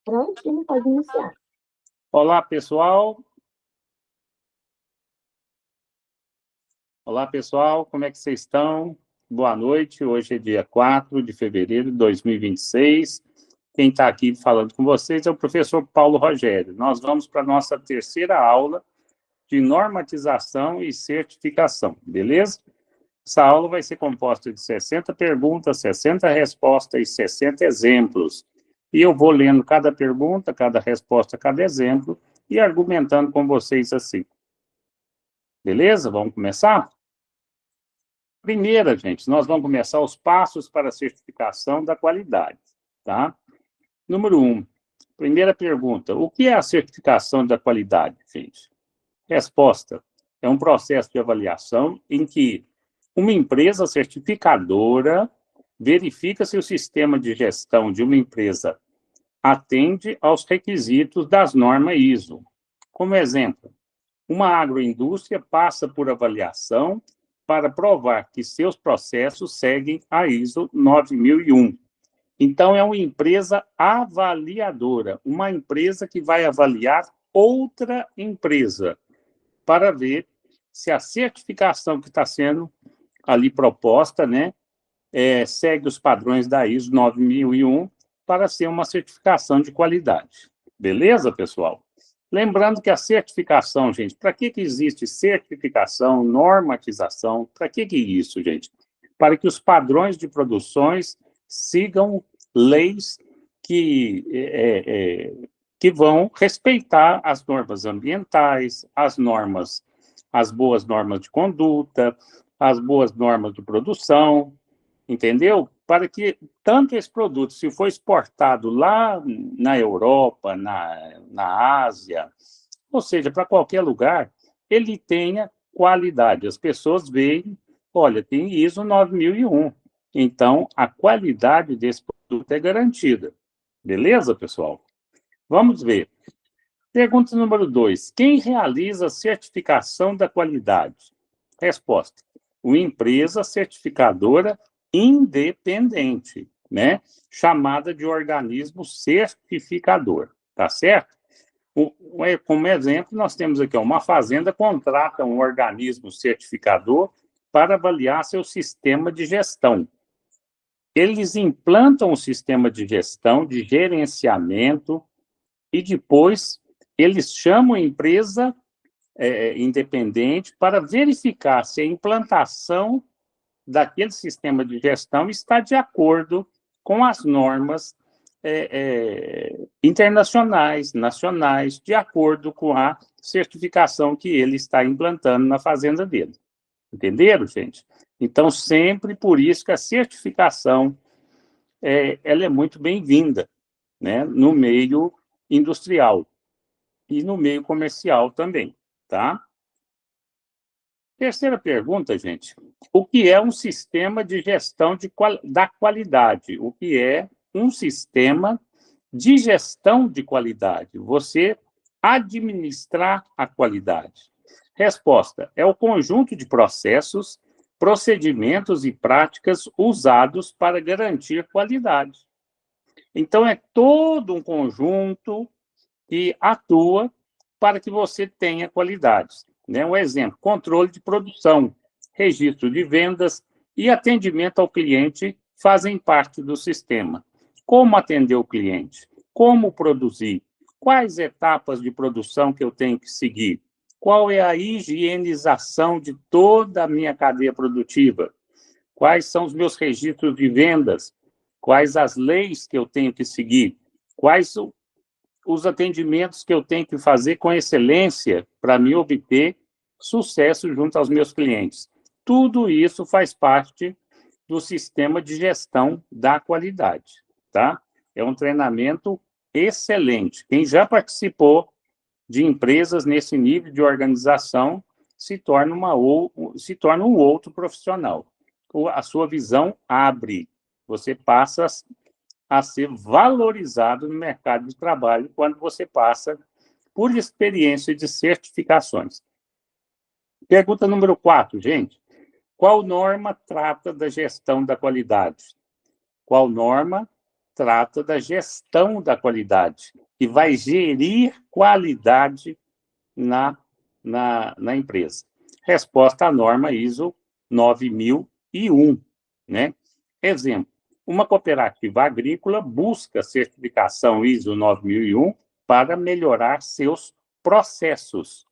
Prontinho, pode iniciar. Olá, pessoal. Olá, pessoal, como é que vocês estão? Boa noite, hoje é dia 4 de fevereiro de 2026. Quem está aqui falando com vocês é o professor Paulo Rogério. Nós vamos para a nossa terceira aula de normatização e certificação, beleza? Essa aula vai ser composta de 60 perguntas, 60 respostas e 60 exemplos. E eu vou lendo cada pergunta, cada resposta, cada exemplo e argumentando com vocês assim. Beleza? Vamos começar? Primeira, gente, nós vamos começar os passos para a certificação da qualidade, tá? Número 1, primeira pergunta, o que é a certificação da qualidade, gente? Resposta, é um processo de avaliação em que uma empresa certificadora verifica se o sistema de gestão de uma empresa atende aos requisitos das normas ISO. Como exemplo, uma agroindústria passa por avaliação para provar que seus processos seguem a ISO 9001. Então, é uma empresa avaliadora, uma empresa que vai avaliar outra empresa para ver se a certificação que está sendo ali proposta, né, segue os padrões da ISO 9001 para ser uma certificação de qualidade. Beleza, pessoal? Lembrando que a certificação, gente, para que existe certificação, normatização? Para que isso, gente? Para que os padrões de produções sigam leis que vão respeitar as normas ambientais, as boas normas de conduta, as boas normas de produção, entendeu? Para que tanto esse produto, se for exportado lá na Europa, na Ásia, ou seja, para qualquer lugar, ele tenha qualidade. As pessoas veem, olha, tem ISO 9001. Então, a qualidade desse produto é garantida. Beleza, pessoal? Vamos ver. Pergunta número 2. Quem realiza a certificação da qualidade? Resposta. Uma empresa certificadora independente, né? Chamada de organismo certificador, tá certo? Como exemplo, nós temos aqui uma fazenda contrata um organismo certificador para avaliar seu sistema de gestão. Eles implantam o sistema de gestão, de gerenciamento, e depois eles chamam a empresa independente para verificar se a implantação daquele sistema de gestão está de acordo com as normas internacionais, nacionais, de acordo com a certificação que ele está implantando na fazenda dele. Entenderam, gente? Então, sempre por isso que a certificação ela é muito bem-vinda, né, no meio industrial e no meio comercial também, tá? Terceira pergunta, gente. O que é um sistema de gestão da qualidade? O que é um sistema de gestão de qualidade? Você administrar a qualidade. Resposta: é o conjunto de processos, procedimentos e práticas usados para garantir qualidade. Então, é todo um conjunto que atua para que você tenha qualidade. Né? Um exemplo, controle de produção, registro de vendas e atendimento ao cliente fazem parte do sistema. Como atender o cliente? Como produzir? Quais etapas de produção que eu tenho que seguir? Qual é a higienização de toda a minha cadeia produtiva? Quais são os meus registros de vendas? Quais as leis que eu tenho que seguir? Quais os atendimentos que eu tenho que fazer com excelência para me obter sucesso junto aos meus clientes? Tudo isso faz parte do sistema de gestão da qualidade, tá? É um treinamento excelente. Quem já participou de empresas nesse nível de organização se torna um outro profissional. A sua visão abre, você passa a ser valorizado no mercado de trabalho quando você passa por experiência de certificações. Pergunta número 4, gente. Qual norma trata da gestão da qualidade? Qual norma trata da gestão da qualidade, que vai gerir qualidade na empresa. Resposta à norma ISO 9001, né? Exemplo, uma cooperativa agrícola busca certificação ISO 9001 para melhorar seus processos,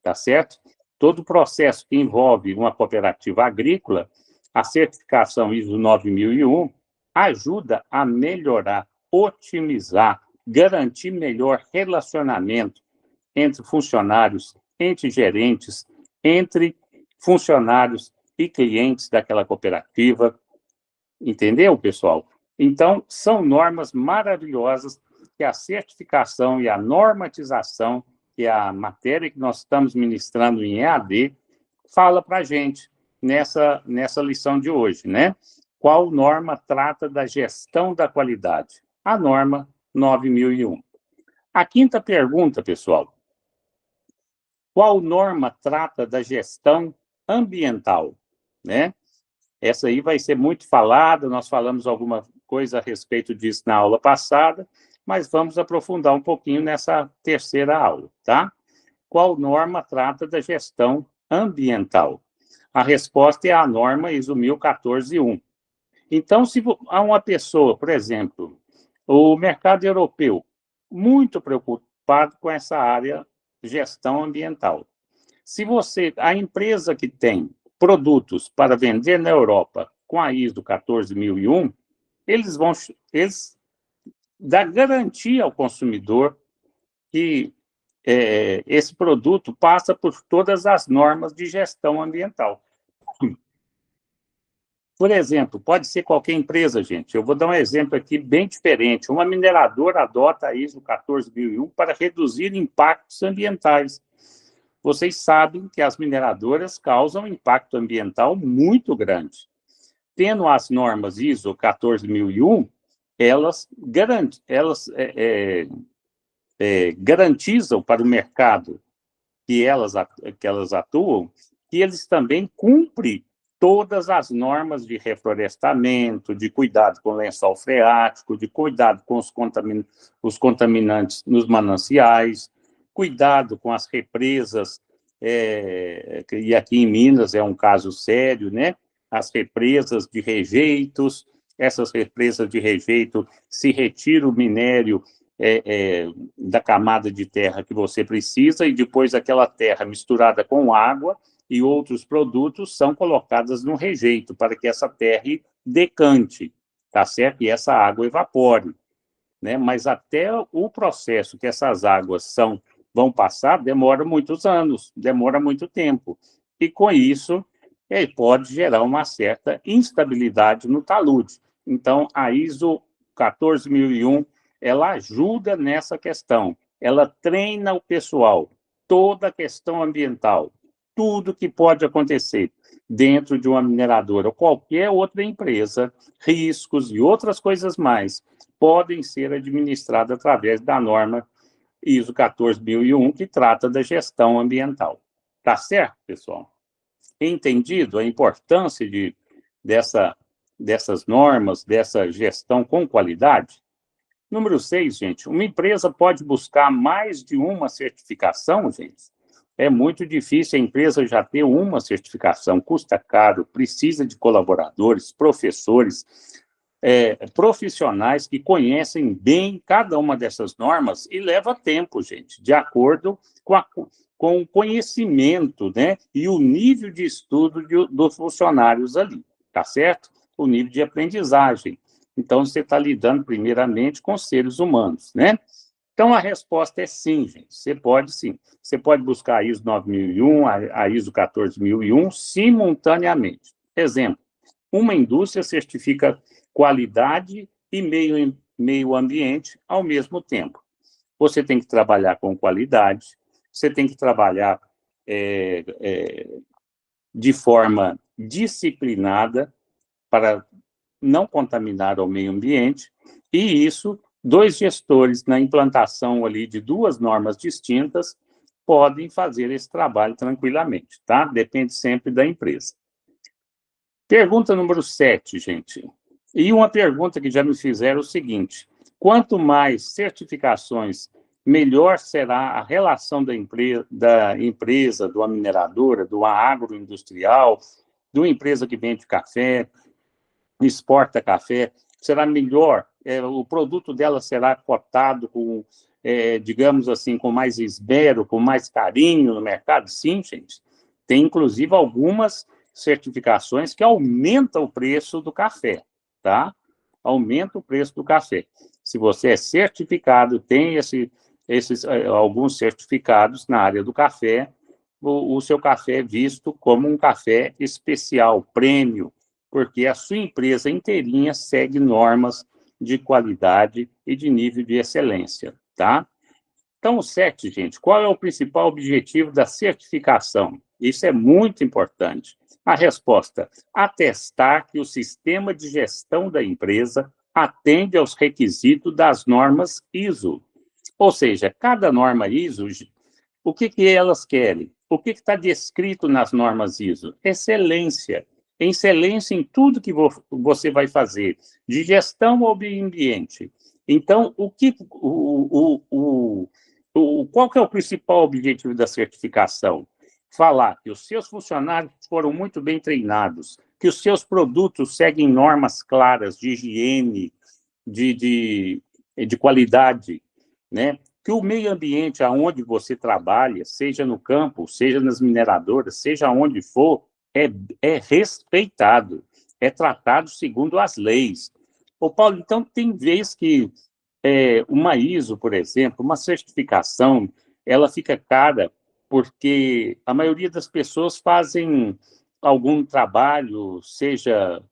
tá certo? Todo processo que envolve uma cooperativa agrícola, a certificação ISO 9001 ajuda a melhorar, otimizar, garantir melhor relacionamento entre funcionários, entre gerentes, entre funcionários e clientes daquela cooperativa. Entendeu, pessoal? Então, são normas maravilhosas que a certificação e a normatização, que é a matéria que nós estamos ministrando em EAD, fala para a gente nessa lição de hoje, né? Qual norma trata da gestão da qualidade? A norma 9001. A quinta pergunta, pessoal. Qual norma trata da gestão ambiental, né? Essa aí vai ser muito falada, nós falamos alguma coisa a respeito disso na aula passada, mas vamos aprofundar um pouquinho nessa terceira aula, tá? Qual norma trata da gestão ambiental? A resposta é a norma ISO 1014-1. Então, se há uma pessoa, por exemplo, o mercado europeu, muito preocupado com essa área de gestão ambiental. Se a empresa que tem produtos para vender na Europa com a ISO 14001, eles dão garantia ao consumidor que esse produto passa por todas as normas de gestão ambiental. Por exemplo, pode ser qualquer empresa, gente. Eu vou dar um exemplo aqui bem diferente. Uma mineradora adota a ISO 14001 para reduzir impactos ambientais. Vocês sabem que as mineradoras causam impacto ambiental muito grande. Tendo as normas ISO 14001, elas garantizam para o mercado que elas atuam, que eles também cumprem todas as normas de reflorestamento, de cuidado com o lençol freático, de cuidado com os contaminantes nos mananciais, cuidado com as represas, e aqui em Minas é um caso sério, né? As represas de rejeitos, essas represas de rejeito, se retira o minério da camada de terra que você precisa, e depois aquela terra misturada com água e outros produtos são colocadas no rejeito, para que essa terra decante, tá certo? E essa água evapore, né? Mas até o processo que essas águas vão passar demora muitos anos, demora muito tempo. E com isso, pode gerar uma certa instabilidade no talude. Então, a ISO 14001, ela ajuda nessa questão. Ela treina o pessoal, toda a questão ambiental, tudo que pode acontecer dentro de uma mineradora ou qualquer outra empresa, riscos e outras coisas mais, podem ser administradas através da norma ISO 14001, que trata da gestão ambiental. Tá certo, pessoal? Entendido a importância dessas normas, dessa gestão com qualidade? Número 6, gente, uma empresa pode buscar mais de uma certificação, gente? É muito difícil a empresa já ter uma certificação, custa caro, precisa de colaboradores, professores, profissionais que conhecem bem cada uma dessas normas, e leva tempo, gente, de acordo com o conhecimento, né, e o nível de estudo dos funcionários ali, tá certo? O nível de aprendizagem. Então, você está lidando primeiramente com seres humanos, né? Então, a resposta é sim, gente. Você pode sim. Você pode buscar a ISO 9001, a ISO 14001 simultaneamente. Exemplo, uma indústria certifica qualidade e meio ambiente ao mesmo tempo. Você tem que trabalhar com qualidade, você tem que trabalhar de forma disciplinada para não contaminar o meio ambiente, e isso, dois gestores na implantação ali de duas normas distintas podem fazer esse trabalho tranquilamente, tá? Depende sempre da empresa. Pergunta número 7, gente. E uma pergunta que já me fizeram é o seguinte: quanto mais certificações, melhor será a relação da empresa, de uma mineradora, de uma agroindustrial, de uma empresa que vende café, exporta café, será melhor, o produto dela será cotado com, digamos assim, com mais esmero, com mais carinho no mercado? Sim, gente. Tem, inclusive, algumas certificações que aumentam o preço do café, tá? Aumenta o preço do café. Se você é certificado, tem esses alguns certificados na área do café, o seu café é visto como um café especial, prêmio, porque a sua empresa inteirinha segue normas de qualidade e de nível de excelência, tá? Então, o 7, gente, qual é o principal objetivo da certificação? Isso é muito importante. A resposta: atestar que o sistema de gestão da empresa atende aos requisitos das normas ISO. Ou seja, cada norma ISO, o que elas querem? O que está descrito nas normas ISO? Excelência. Excelência em tudo que você vai fazer, de gestão ao meio ambiente. Então, qual que é o principal objetivo da certificação? Falar que os seus funcionários foram muito bem treinados, que os seus produtos seguem normas claras de higiene, de qualidade, né? Que o meio ambiente aonde você trabalha, seja no campo, seja nas mineradoras, seja onde for, é respeitado, é tratado segundo as leis. Ô, Paulo, então tem vez que uma ISO, por exemplo, uma certificação, ela fica cara porque a maioria das pessoas fazem algum trabalho, seja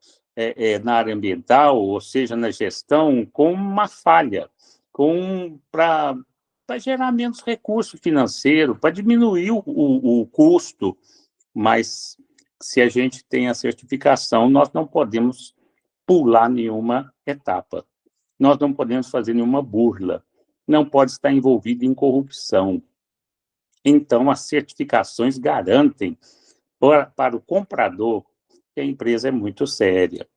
na área ambiental, ou seja na gestão, com uma falha, para gerar menos recurso financeiro, para diminuir o custo, mas se a gente tem a certificação, nós não podemos pular nenhuma etapa. Nós não podemos fazer nenhuma burla. Não pode estar envolvido em corrupção. Então, as certificações garantem para o comprador que a empresa é muito séria.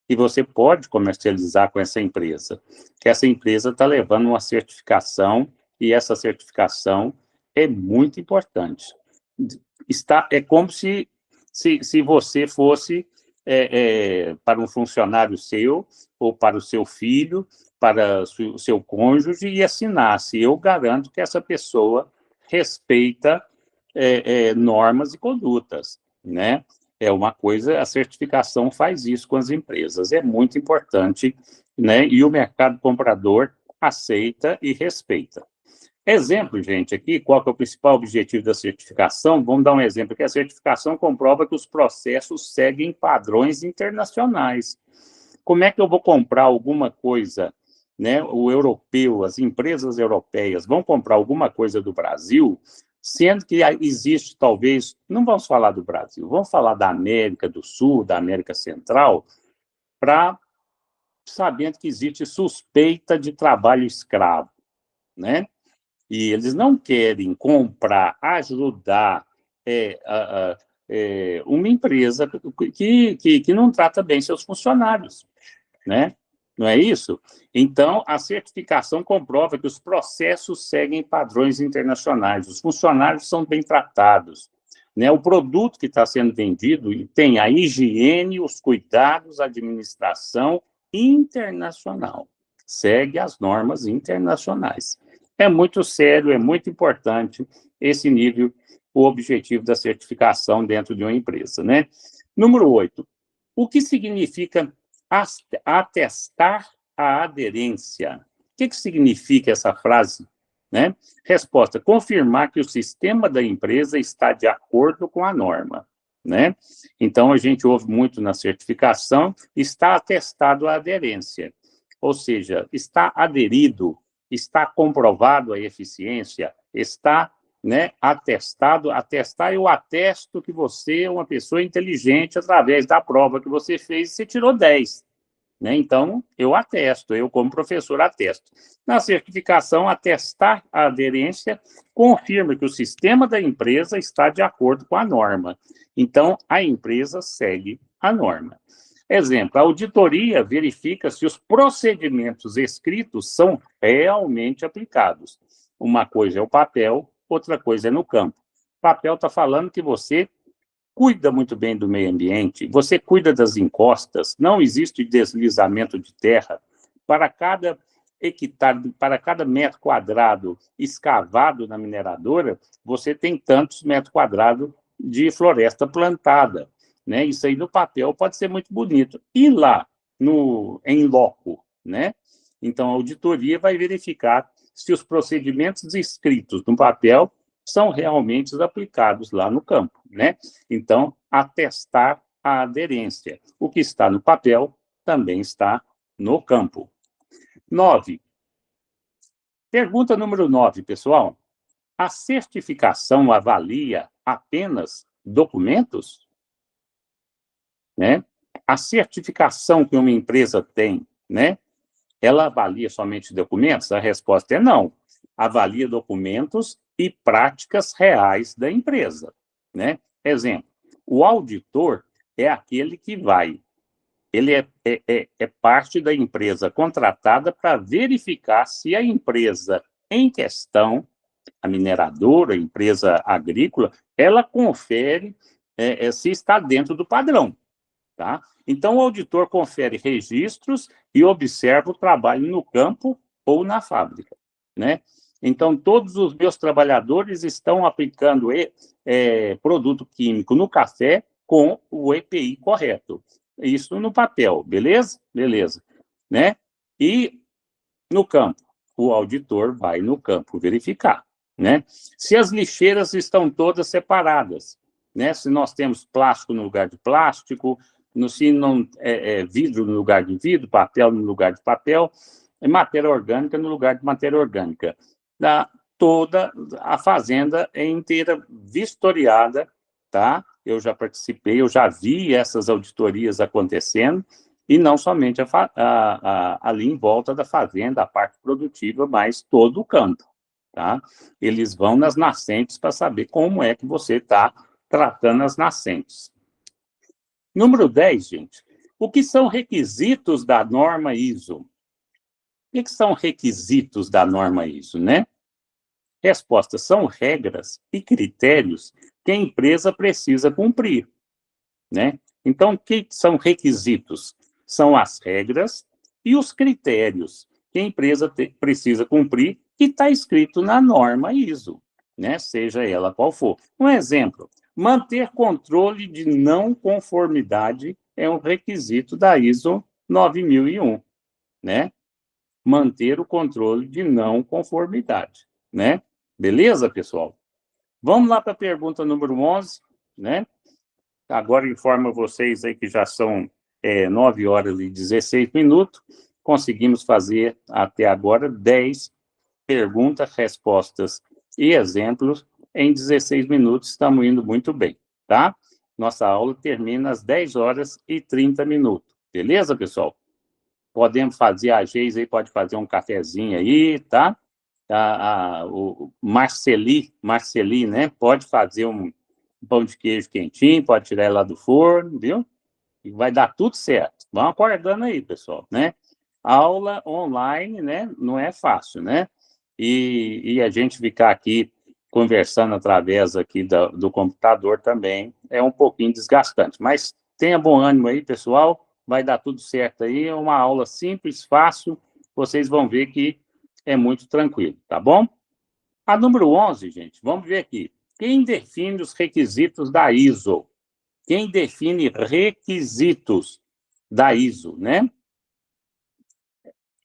E você pode comercializar com essa empresa, que essa empresa está levando uma certificação e essa certificação é muito importante. É como se você fosse para um funcionário seu, ou para o seu filho, para o seu cônjuge, e assinasse. Eu garanto que essa pessoa respeita normas e condutas, né? É uma coisa, a certificação faz isso com as empresas, é muito importante, né? E o mercado comprador aceita e respeita. Exemplo, gente, aqui, qual que é o principal objetivo da certificação? Vamos dar um exemplo aqui. A certificação comprova que os processos seguem padrões internacionais. Como é que eu vou comprar alguma coisa, né? O europeu, as empresas europeias vão comprar alguma coisa do Brasil, sendo que existe, talvez, não vamos falar do Brasil, vamos falar da América do Sul, da América Central, sabendo que existe suspeita de trabalho escravo, né? E eles não querem comprar, ajudar uma empresa que não trata bem seus funcionários, né? Não é isso? Então, a certificação comprova que os processos seguem padrões internacionais, os funcionários são bem tratados, né? O produto que está sendo vendido tem a higiene, os cuidados, a administração internacional, segue as normas internacionais. É muito sério, é muito importante esse nível, o objetivo da certificação dentro de uma empresa, né? Número 8. O que significa atestar a aderência? O que significa essa frase? Né? Resposta: confirmar que o sistema da empresa está de acordo com a norma. Né? Então, a gente ouve muito na certificação, está atestado a aderência, ou seja, está aderido, está comprovado a eficiência, está, né, atestado. Atestar, eu atesto que você é uma pessoa inteligente através da prova que você fez e você tirou 10. Né? Então, eu atesto, eu como professor atesto. Na certificação, atestar a aderência confirma que o sistema da empresa está de acordo com a norma. Então, a empresa segue a norma. Exemplo, a auditoria verifica se os procedimentos escritos são realmente aplicados. Uma coisa é o papel, outra coisa é no campo. O papel está falando que você cuida muito bem do meio ambiente, você cuida das encostas, não existe deslizamento de terra. Para cada hectare, para cada metro quadrado escavado na mineradora, você tem tantos metros quadrados de floresta plantada. Né? Isso aí no papel pode ser muito bonito. E lá, em loco, né? Então, a auditoria vai verificar se os procedimentos escritos no papel são realmente aplicados lá no campo, né? Então, atestar a aderência. O que está no papel também está no campo. 9. Pergunta número 9, pessoal. A certificação avalia apenas documentos? Né? A certificação que uma empresa tem, né? Ela avalia somente documentos? A resposta é não. Avalia documentos e práticas reais da empresa, né? Exemplo, o auditor é aquele que vai, ele é parte da empresa contratada para verificar se a empresa em questão, a mineradora, a empresa agrícola, ela confere se está dentro do padrão. Tá? Então, o auditor confere registros e observa o trabalho no campo ou na fábrica. Né? Então, todos os meus trabalhadores estão aplicando produto químico no café com o EPI correto. Isso no papel, beleza? Beleza. Né? E no campo, o auditor vai no campo verificar. Né? Se as lixeiras estão todas separadas, né? Se nós temos plástico no lugar de plástico, se não vidro no lugar de vidro, papel no lugar de papel, matéria orgânica no lugar de matéria orgânica. Toda a fazenda é inteira vistoriada, tá? Eu já participei, eu já vi essas auditorias acontecendo, e não somente ali em volta da fazenda, a parte produtiva, mas todo o campo, tá? Eles vão nas nascentes para saber como é que você está tratando as nascentes. Número 10, gente. O que são requisitos da norma ISO? O que são requisitos da norma ISO, né? Resposta: são regras e critérios que a empresa precisa cumprir, né? Então, o que são requisitos? São as regras e os critérios que a empresa precisa cumprir, que está escrito na norma ISO, né? Seja ela qual for. Um exemplo: manter controle de não conformidade é um requisito da ISO 9001, né? Manter o controle de não conformidade, né? Beleza, pessoal? Vamos lá para a pergunta número 11, né? Agora informo vocês aí que já são 9 horas e 16 minutos. Conseguimos fazer até agora 10 perguntas, respostas e exemplos em 16 minutos. Estamos indo muito bem, tá? Nossa aula termina às 10 horas e 30 minutos. Beleza, pessoal? Podemos fazer, a Geis aí pode fazer um cafezinho aí, tá? O Marceli, né? Pode fazer um pão de queijo quentinho, pode tirar ele lá do forno, viu? E vai dar tudo certo. Vão acordando aí, pessoal, né? Aula online, né? Não é fácil, né? E a gente ficar aqui conversando através aqui do computador também é um pouquinho desgastante. Mas tenha bom ânimo aí, pessoal. Vai dar tudo certo aí. É uma aula simples, fácil. Vocês vão ver que é muito tranquilo, tá bom? A número 11, gente, vamos ver aqui. Quem define os requisitos da ISO? Quem define requisitos da ISO, né?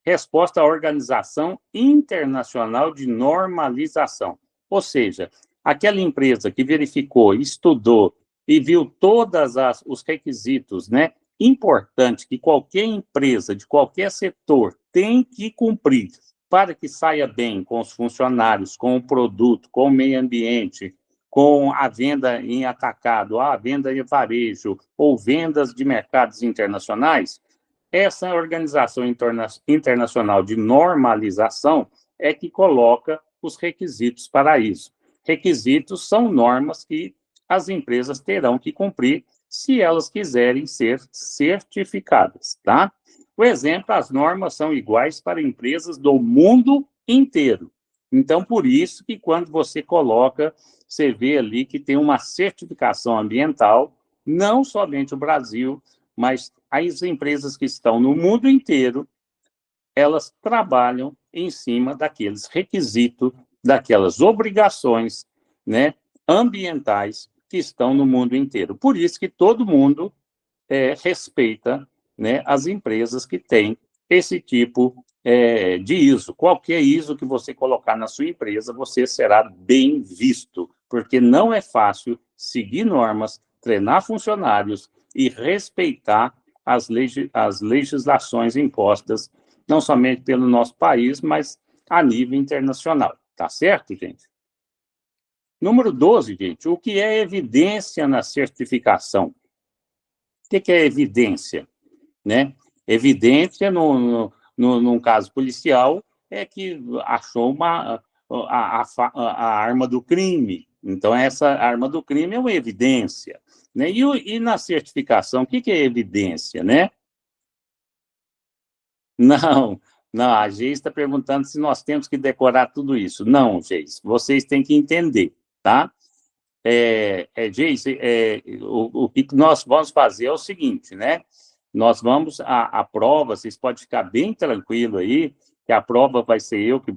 Resposta à Organização Internacional de Normalização. Ou seja, aquela empresa que verificou, estudou e viu todos os requisitos, né, importantes que qualquer empresa de qualquer setor tem que cumprir para que saia bem com os funcionários, com o produto, com o meio ambiente, com a venda em atacado, a venda em varejo ou vendas de mercados internacionais. Essa Organização Internacional de Normalização é que coloca os requisitos para isso. Requisitos são normas que as empresas terão que cumprir se elas quiserem ser certificadas, tá? Por exemplo, as normas são iguais para empresas do mundo inteiro. Então, por isso que quando você coloca, você vê ali que tem uma certificação ambiental, não somente o Brasil, mas as empresas que estão no mundo inteiro, elas trabalham em cima daqueles requisitos, daquelas obrigações, né, ambientais que estão no mundo inteiro. Por isso que todo mundo respeita, né, as empresas que têm esse tipo de ISO. Qualquer ISO que você colocar na sua empresa, você será bem visto, porque não é fácil seguir normas, treinar funcionários e respeitar as legislações impostas, não somente pelo nosso país, mas a nível internacional. Tá certo, gente? Número 12, gente, o que é evidência na certificação? O que é evidência? Né? Evidência, num caso policial, é que achou a arma do crime. Então, essa arma do crime é uma evidência. Né? E na certificação, o que é evidência? Né? Não, não, a Geis está perguntando se nós temos que decorar tudo isso. Não, Geis, vocês têm que entender, tá? Geis, o que nós vamos fazer é o seguinte, né? Nós vamos, a prova, vocês podem ficar bem tranquilo aí, que a prova vai ser que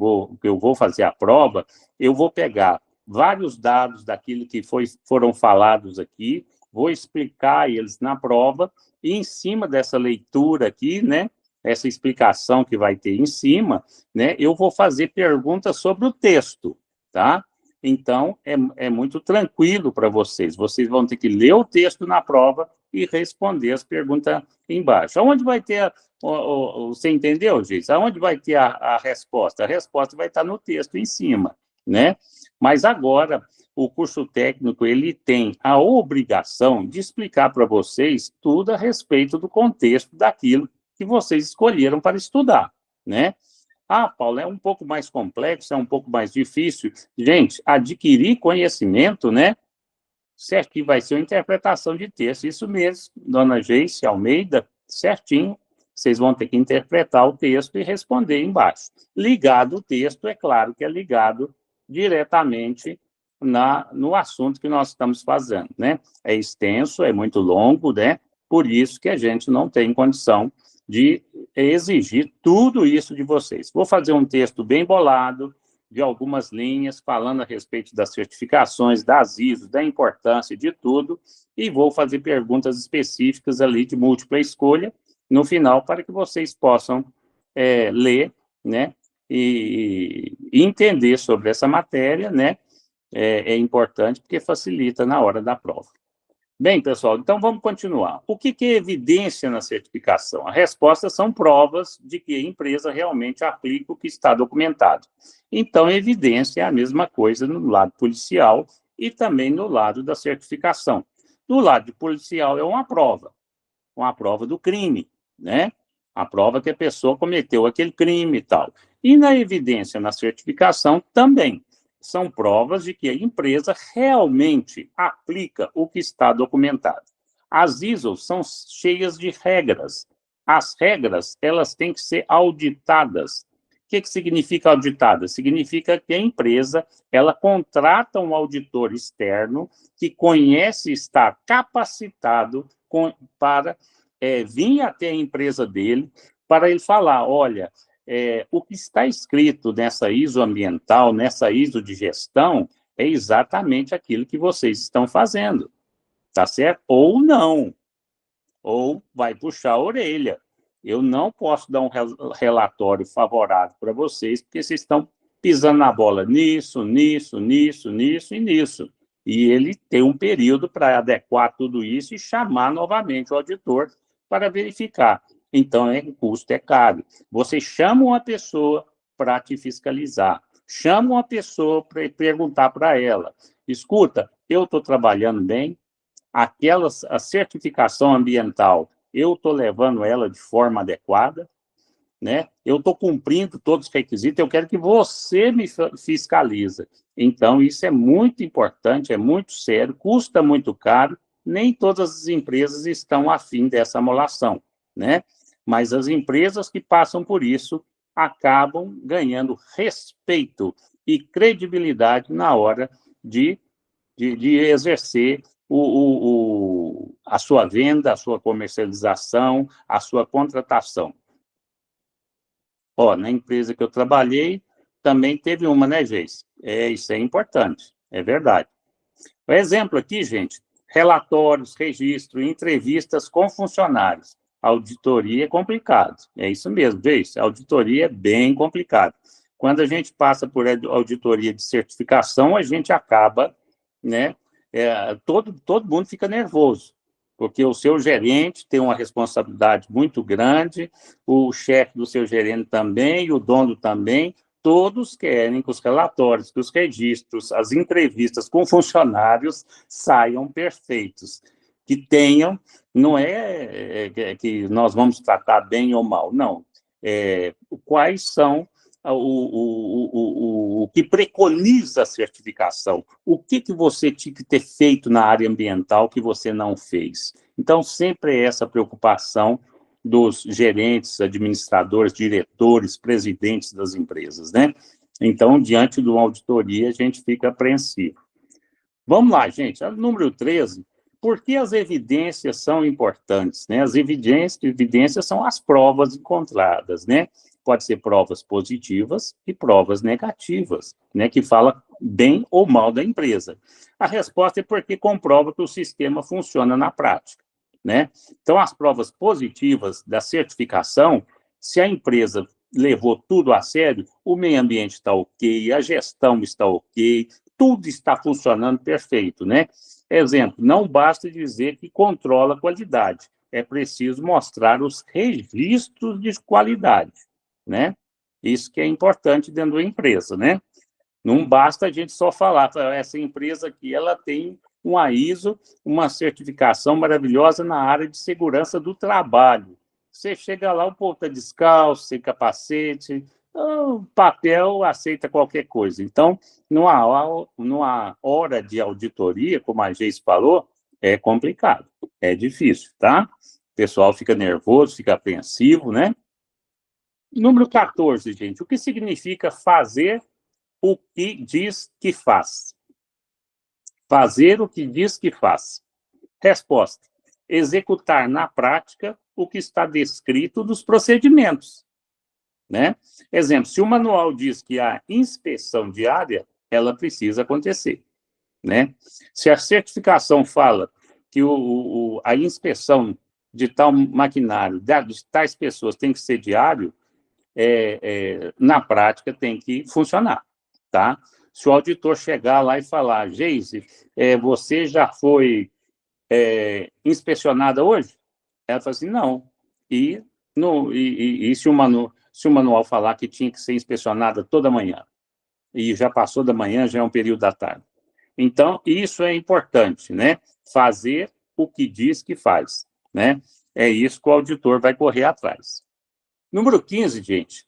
eu vou fazer a prova, eu vou pegar vários dados daquilo que foram falados aqui, vou explicar eles na prova, e em cima dessa leitura aqui, né, essa explicação que vai ter em cima, né, eu vou fazer perguntas sobre o texto, tá? Então, é muito tranquilo para vocês. Vocês vão ter que ler o texto na prova e responder as perguntas embaixo. Aonde vai ter, você entendeu, gente? Aonde vai ter a resposta? A resposta vai estar no texto em cima, né? Mas agora, o curso técnico, ele tem a obrigação de explicar para vocês tudo a respeito do contexto daquilo que vocês escolheram para estudar, né? Ah, Paulo, é um pouco mais complexo, é um pouco mais difícil. Gente, adquirir conhecimento, né? Certinho, vai ser uma interpretação de texto. Isso mesmo, dona Geice Almeida, certinho. Vocês vão ter que interpretar o texto e responder embaixo. Ligado o texto, é claro que é ligado diretamente no assunto que nós estamos fazendo, né? É extenso, é muito longo, né? Por isso que a gente não tem condição de exigir tudo isso de vocês. Vou fazer um texto bem bolado, de algumas linhas, falando a respeito das certificações, das ISOs, da importância de tudo, e vou fazer perguntas específicas ali de múltipla escolha no final, para que vocês possam ler, né, e entender sobre essa matéria, né, é importante porque facilita na hora da prova. Bem, pessoal, então vamos continuar. O que é evidência na certificação? A resposta são provas de que a empresa realmente aplica o que está documentado. Então, evidência é a mesma coisa no lado policial e também no lado da certificação. No lado policial é uma prova do crime, né? A prova que a pessoa cometeu aquele crime e tal. E na evidência, na certificação, também são provas de que a empresa realmente aplica o que está documentado. As ISOs são cheias de regras. As regras, elas têm que ser auditadas. O que significa auditada? Significa que a empresa, ela contrata um auditor externo que conhece e está capacitado para vir até a empresa dele, para ele falar, olha, o que está escrito nessa ISO ambiental, nessa ISO de gestão, é exatamente aquilo que vocês estão fazendo, tá certo? Ou não, ou vai puxar a orelha. Eu não posso dar um relatório favorável para vocês, porque vocês estão pisando na bola nisso, nisso, nisso, nisso e nisso. E ele tem um período para adequar tudo isso e chamar novamente o auditor para verificar. Então, o custo é caro. Você chama uma pessoa para te fiscalizar, chama uma pessoa para perguntar para ela, escuta, eu estou trabalhando bem, a certificação ambiental, eu estou levando ela de forma adequada, né? Eu estou cumprindo todos os requisitos, eu quero que você me fiscalize. Então, isso é muito importante, é muito sério, custa muito caro, nem todas as empresas estão afim dessa amolação, né? Mas as empresas que passam por isso acabam ganhando respeito e credibilidade na hora de exercer a sua venda, a sua comercialização, a sua contratação. Ó, na empresa que eu trabalhei, também teve uma, né, Geis? Isso é importante, é verdade. O exemplo aqui, gente, relatórios, registro, entrevistas com funcionários. Auditoria é complicado. É isso mesmo, Geis. Auditoria é bem complicado. Quando a gente passa por auditoria de certificação, a gente acaba, né? Todo mundo fica nervoso, porque o seu gerente tem uma responsabilidade muito grande, o chefe do seu gerente também, o dono também, todos querem que os relatórios, que os registros, as entrevistas com funcionários saiam perfeitos, que tenham, não que nós vamos tratar bem ou mal, não. Quais são o que preconiza a certificação? O que você tinha que ter feito na área ambiental que você não fez? Então, sempre é essa preocupação dos gerentes, administradores, diretores, presidentes das empresas, né? Então, diante de uma auditoria, a gente fica apreensivo. Vamos lá, gente. Número 13, por que as evidências são importantes, né? As evidências são as provas encontradas, né? Pode ser provas positivas e provas negativas, né? Que fala bem ou mal da empresa. A resposta é porque comprova que o sistema funciona na prática, né? Então, as provas positivas da certificação, se a empresa levou tudo a sério, o meio ambiente está ok, a gestão está ok, tudo está funcionando perfeito, né? Exemplo, não basta dizer que controla a qualidade, é preciso mostrar os registros de qualidade, né? Isso que é importante dentro da empresa, né? Não basta a gente só falar, essa empresa aqui, ela tem uma ISO, uma certificação maravilhosa na área de segurança do trabalho. Você chega lá, o povo está descalço, sem capacete, o papel aceita qualquer coisa. Então, numa hora de auditoria, como a Geis falou, é complicado, é difícil, tá? O pessoal fica nervoso, fica apreensivo, né? Número 14, gente, o que significa fazer o que diz que faz? Fazer o que diz que faz. Resposta: executar na prática o que está descrito nos procedimentos, né? Exemplo, se o manual diz que há inspeção diária, ela precisa acontecer, né? Se a certificação fala que a inspeção de tal maquinário, de tais pessoas tem que ser diário, na prática tem que funcionar, tá? Se o auditor chegar lá e falar, Geise, você já foi inspecionada hoje? Ela fala assim, não. E se o manual falar que tinha que ser inspecionada toda manhã? E já passou da manhã, já é um período da tarde. Então, isso é importante, né? Fazer o que diz que faz, né? É isso que o auditor vai correr atrás. Número 15, gente.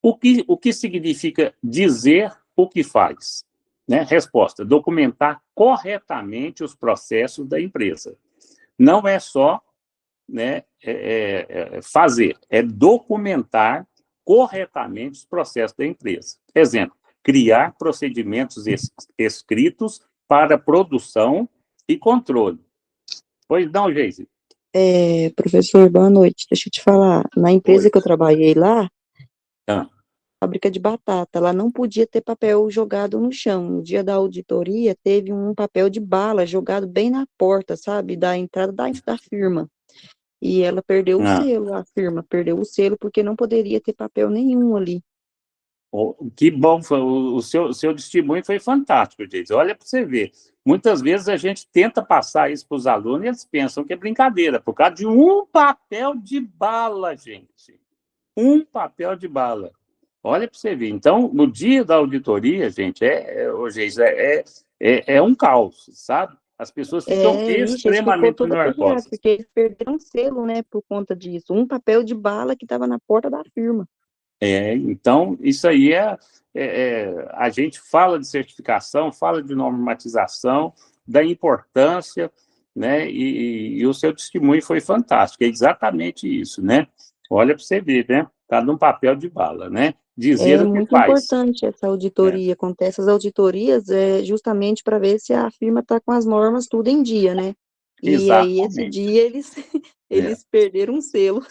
O que significa dizer o que faz? Né? Resposta: documentar corretamente os processos da empresa. Não é só, né, fazer, é documentar corretamente os processos da empresa. Exemplo, criar procedimentos escritos para produção e controle. Pois não, Geise? Professor, boa noite. Deixa eu te falar. Na empresa Oi. que eu trabalhei lá, Ah, fábrica de batata, ela não podia ter papel jogado no chão. No dia da auditoria, teve um papel de bala jogado bem na porta, sabe, da entrada da firma. E ela perdeu o ah. selo, a firma perdeu o selo porque não poderia ter papel nenhum ali. Que bom, o seu testemunho foi fantástico, Geise. Olha para você ver. Muitas vezes a gente tenta passar isso para os alunos e eles pensam que é brincadeira, por causa de um papel de bala, gente. Um papel de bala. Olha para você ver. Então, no dia da auditoria, gente, Geise, é um caos, sabe? As pessoas ficam Ixi, eles ficou extremamente todo aperreado, nervosas. porque eles perderam o selo, né, por conta disso. Um papel de bala que estava na porta da firma. Então, isso aí a gente fala de certificação, fala de normatização, da importância, né? E o seu testemunho foi fantástico, é exatamente isso, né? Olha para você ver, né? Está num papel de bala, né? Dizer É o que muito faz. importante essa É, auditoria. Acontece as auditorias justamente para ver se a firma está com as normas tudo em dia, né? E aí, esse exatamente. dia, eles, É. eles perderam um selo.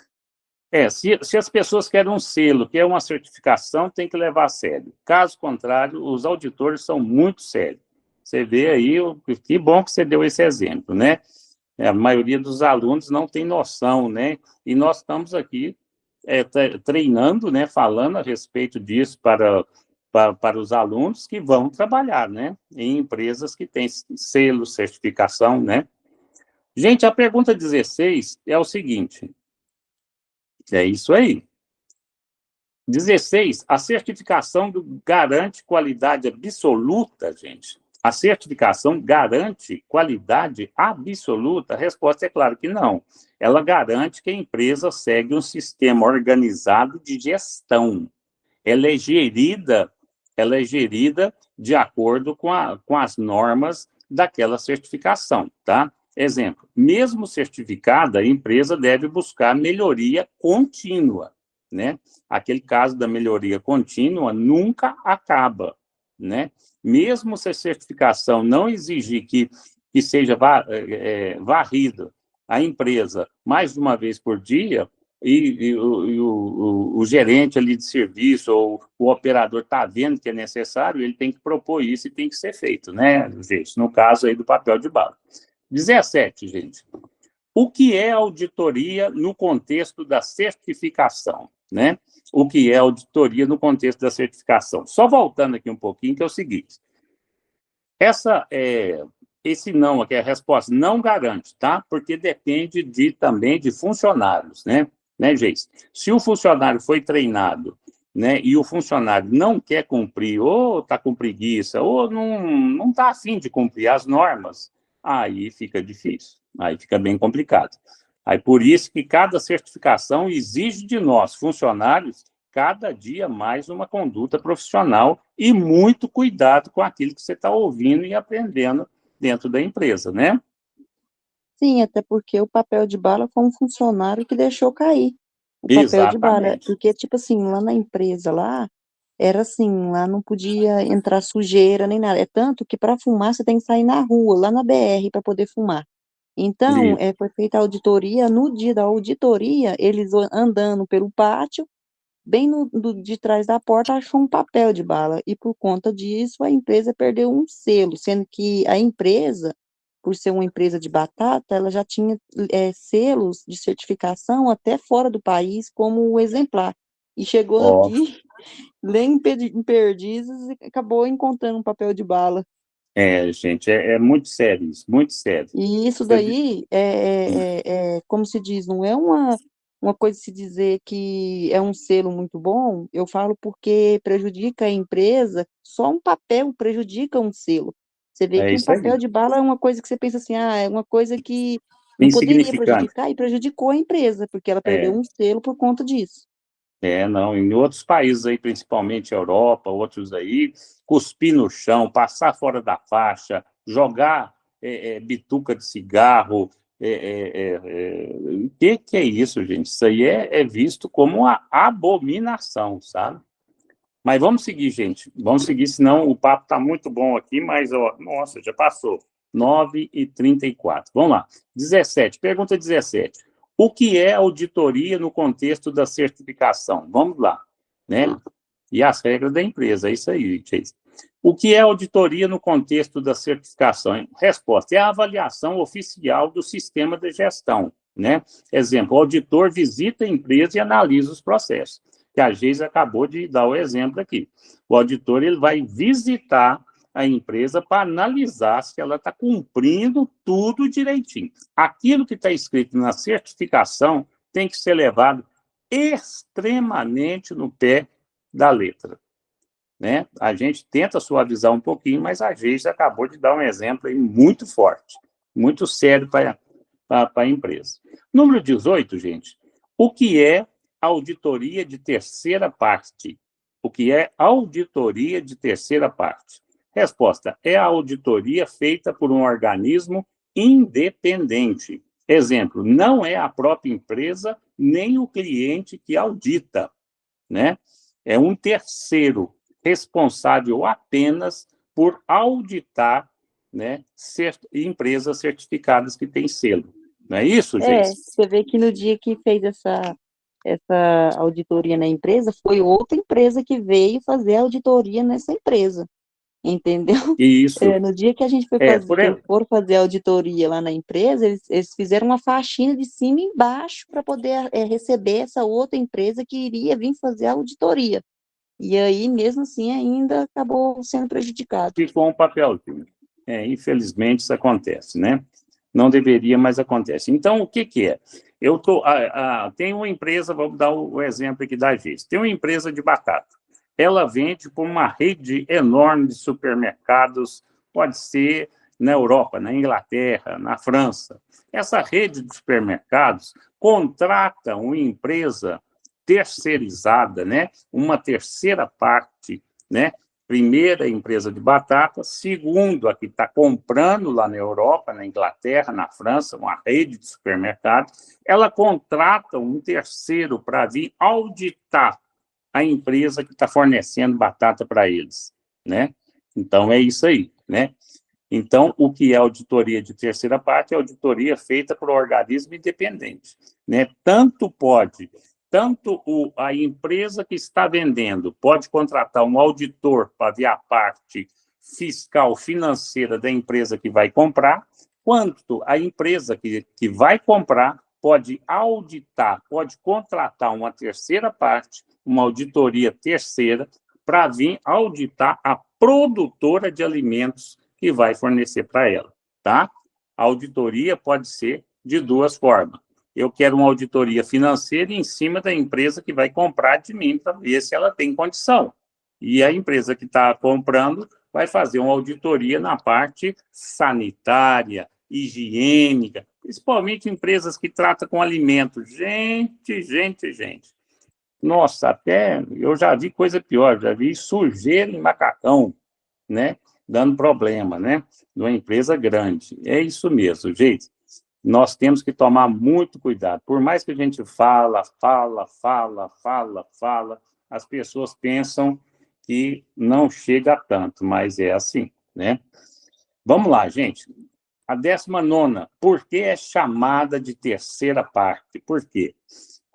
Se as pessoas querem um selo, querem uma certificação, tem que levar a sério. Caso contrário, os auditores são muito sérios. Você vê aí, que bom que você deu esse exemplo, né? A maioria dos alunos não tem noção, né? E nós estamos aqui treinando, né? Falando a respeito disso para os alunos que vão trabalhar, né? Em empresas que têm selo, certificação, né? Gente, a pergunta 16 é o seguinte, é isso aí. 16, a certificação garante qualidade absoluta, gente. A certificação garante qualidade absoluta? A resposta é claro que não. Ela garante que a empresa segue um sistema organizado de gestão. Ela é gerida, ela é gerida de acordo com as normas daquela certificação, tá? Exemplo, mesmo certificada, a empresa deve buscar melhoria contínua, né? Aquele caso da melhoria contínua nunca acaba, né? Mesmo se a certificação não exigir que seja varrido a empresa mais de uma vez por dia, o gerente ali de serviço ou o operador está vendo que é necessário, ele tem que propor isso e tem que ser feito, né, gente? No caso aí do papel de bala. 17, gente. O que é auditoria no contexto da certificação, né? O que é auditoria no contexto da certificação? Só voltando aqui um pouquinho, que é o seguinte. Esse não, aqui é a resposta, não garante, tá? Porque depende também de funcionários, né, Geis? Se o funcionário foi treinado, né, e o funcionário não quer cumprir, ou está com preguiça, ou não está afim de cumprir as normas, aí fica difícil, aí fica bem complicado. Aí por isso que cada certificação exige de nós, funcionários, cada dia mais uma conduta profissional e muito cuidado com aquilo que você está ouvindo e aprendendo dentro da empresa, né? Sim, até porque o papel de bala foi um funcionário que deixou cair o papel de bala. Exatamente. Porque, tipo assim, lá na empresa, lá, era assim, lá não podia entrar sujeira nem nada. É tanto que para fumar você tem que sair na rua, lá na BR, para poder fumar. Então, Isso. foi feita a auditoria. No dia da auditoria, eles andando pelo pátio, bem de trás da porta, achou um papel de bala. E por conta disso, a empresa perdeu um selo, sendo que a empresa, por ser uma empresa de batata, ela já tinha selos de certificação até fora do país como o exemplar. E chegou Ó, aqui, lá em Perdizes, e acabou encontrando um papel de bala. gente, é muito sério isso, muito sério. E isso Você vê- daí como se diz, não é uma coisa se dizer que é um selo muito bom, eu falo porque prejudica a empresa, só um papel prejudica um selo. Você vê É que um isso aí. papel de bala é uma coisa que você pensa assim, é uma coisa que não poderia Insignificante. prejudicar e prejudicou a empresa, porque ela perdeu É, um selo por conta disso. não, em outros países aí, principalmente Europa, outros aí, cuspir no chão, passar fora da faixa, jogar bituca de cigarro, o que é isso, gente? Isso aí é visto como uma abominação, sabe? Mas vamos seguir, gente. Vamos seguir, senão o papo está muito bom aqui, mas, ó, nossa, já passou. 9h34. Vamos lá. 17. Pergunta 17. O que é auditoria no contexto da certificação? Vamos lá. Né? E as regras da empresa, é isso aí, Chase. O que é auditoria no contexto da certificação? Resposta: é a avaliação oficial do sistema de gestão. Né? Exemplo, o auditor visita a empresa e analisa os processos, que a Geisa acabou de dar o exemplo aqui. O auditor ele vai visitar a empresa para analisar se ela está cumprindo tudo direitinho. Aquilo que está escrito na certificação tem que ser levado extremamente no pé da letra. Né? A gente tenta suavizar um pouquinho, mas a Geisa acabou de dar um exemplo aí muito forte, muito sério para a empresa. Número 18, gente. O que é auditoria de terceira parte? O que é auditoria de terceira parte? Resposta: é a auditoria feita por um organismo independente. Exemplo, não é a própria empresa nem o cliente que audita, né? É um terceiro responsável apenas por auditar, né, empresas certificadas que têm selo. Não é isso, É, Geis? você vê que no dia que fez essa auditoria na empresa, foi outra empresa que veio fazer a auditoria nessa empresa, entendeu? Isso. No dia que a gente foi É, fazer, por, que eles foram fazer a auditoria lá na empresa, eles fizeram uma faxina de cima e embaixo para poder receber essa outra empresa que iria vir fazer a auditoria. E aí, mesmo assim, ainda acabou sendo prejudicado. ficou um papelzinho. Infelizmente, isso acontece, né? Não deveria, mas acontece. Então, o que, que é? Tem uma empresa, vamos dar o exemplo aqui da GES, tem uma empresa de batata. Ela vende por uma rede enorme de supermercados, pode ser na Europa, na Inglaterra, na França. Essa rede de supermercados contrata uma empresa terceirizada, né? Uma terceira parte, né? Primeira, empresa de batata. Segundo, a que está comprando lá na Europa, na Inglaterra, na França, uma rede de supermercados. Ela contrata um terceiro para vir auditar a empresa que está fornecendo batata para eles, né? Então, é isso aí, né? Então, o que é auditoria de terceira parte é auditoria feita por um organismo independente, né? A empresa que está vendendo pode contratar um auditor para ver a parte fiscal, financeira da empresa que vai comprar, quanto a empresa que vai comprar pode auditar, pode contratar uma terceira parte, uma auditoria terceira, para vir auditar a produtora de alimentos que vai fornecer para ela, tá? A auditoria pode ser de duas formas. Eu quero uma auditoria financeira em cima da empresa que vai comprar de mim para ver se ela tem condição. E a empresa que está comprando vai fazer uma auditoria na parte sanitária, higiênica, principalmente empresas que tratam com alimentos. Gente. Nossa, até eu já vi coisa pior, já vi sujeira em macacão, né? Dando problema, né? De uma empresa grande. É isso mesmo, gente. Nós temos que tomar muito cuidado. Por mais que a gente fala, as pessoas pensam que não chega a tanto, mas é assim, né? Vamos lá, gente. A 19ª, por que é chamada de terceira parte? Por quê?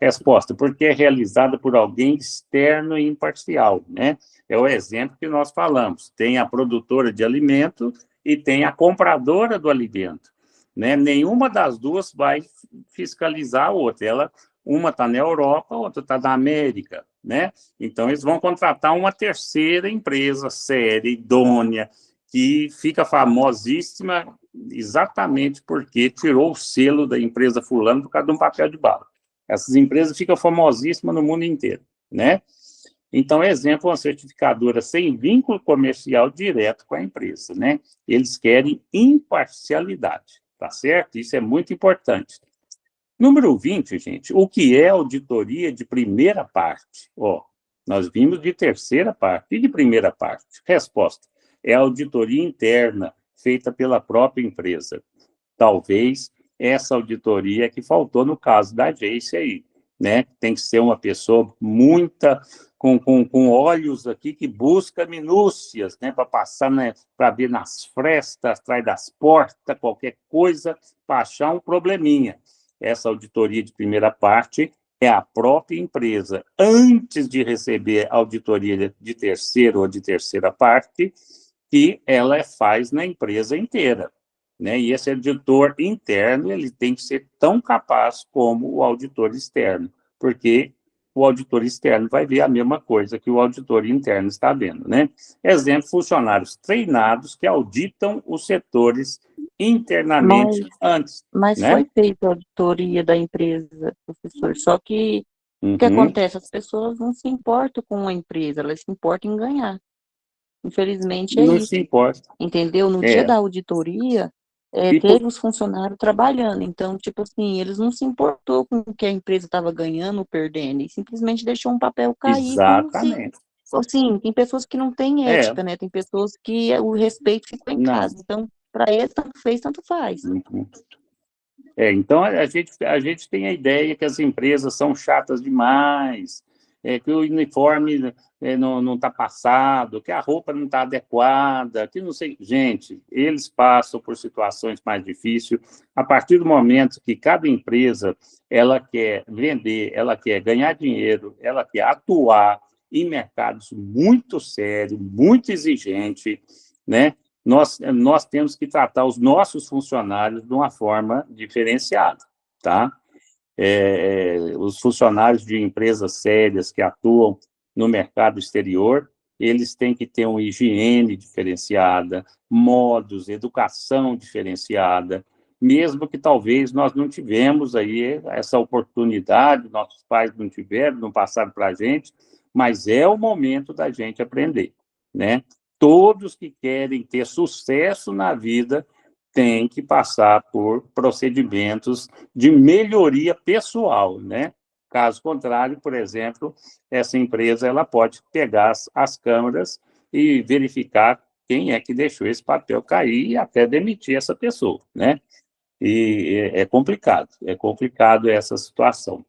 Resposta, porque é realizada por alguém externo e imparcial, né? É o exemplo que nós falamos. Tem a produtora de alimento e tem a compradora do alimento, né? Nenhuma das duas vai fiscalizar a outra. Uma está na Europa, a outra está na América, né? Então, eles vão contratar uma terceira empresa séria, idônea, que fica famosíssima exatamente porque tirou o selo da empresa fulano por causa de um papel de bala. Essas empresas ficam famosíssimas no mundo inteiro, né? Então, exemplo, uma certificadora sem vínculo comercial direto com a empresa, né? Eles querem imparcialidade, tá certo? Isso é muito importante. Número 20, gente, o que é auditoria de primeira parte? Nós vimos de terceira parte e de primeira parte. Resposta, é auditoria interna, feita pela própria empresa. Talvez essa auditoria que faltou no caso da agência aí, né? Tem que ser uma pessoa com olhos aqui que busca minúcias, né? Para passar, né? Para ver nas frestas, atrás das portas, qualquer coisa, para achar um probleminha. Essa auditoria de primeira parte é a própria empresa, antes de receber auditoria de terceiro ou de terceira parte, que ela faz na empresa inteira, né? E esse auditor interno ele tem que ser tão capaz como o auditor externo, porque o auditor externo vai ver a mesma coisa que o auditor interno está vendo, né? Exemplo, funcionários treinados que auditam os setores Mas, internamente antes, mas né? foi feita a auditoria da empresa, professor. Só que o que Uhum. acontece? As pessoas não se importam com a empresa, elas se importam em ganhar. Infelizmente é Não se isso, importa. entendeu? No dia É. da auditoria, E por... teve os funcionários trabalhando. Então, tipo assim, eles não se importou com o que a empresa estava ganhando ou perdendo, e simplesmente deixou um papel cair como se, Exatamente. assim, tem pessoas que não têm É, ética, né? Tem pessoas que o respeito ficou em não. casa. Então, Para ele, tanto fez, tanto faz. Uhum. Então, a gente tem a ideia que as empresas são chatas demais, que o uniforme não está passado, que a roupa não está adequada, que não sei. Gente, eles passam por situações mais difíceis. A partir do momento que cada empresa ela quer vender, ela quer ganhar dinheiro, ela quer atuar em mercados muito sérios, muito exigentes, né? Nós temos que tratar os nossos funcionários de uma forma diferenciada, tá? Os funcionários de empresas sérias que atuam no mercado exterior, eles têm que ter uma higiene diferenciada, modos, educação diferenciada, mesmo que talvez nós não tivemos aí essa oportunidade, nossos pais não tiveram, não passaram para a gente, mas é o momento da gente aprender, né? Todos que querem ter sucesso na vida têm que passar por procedimentos de melhoria pessoal, né? Caso contrário, por exemplo, essa empresa ela pode pegar as câmeras e verificar quem é que deixou esse papel cair e até demitir essa pessoa, né? E é complicado essa situação.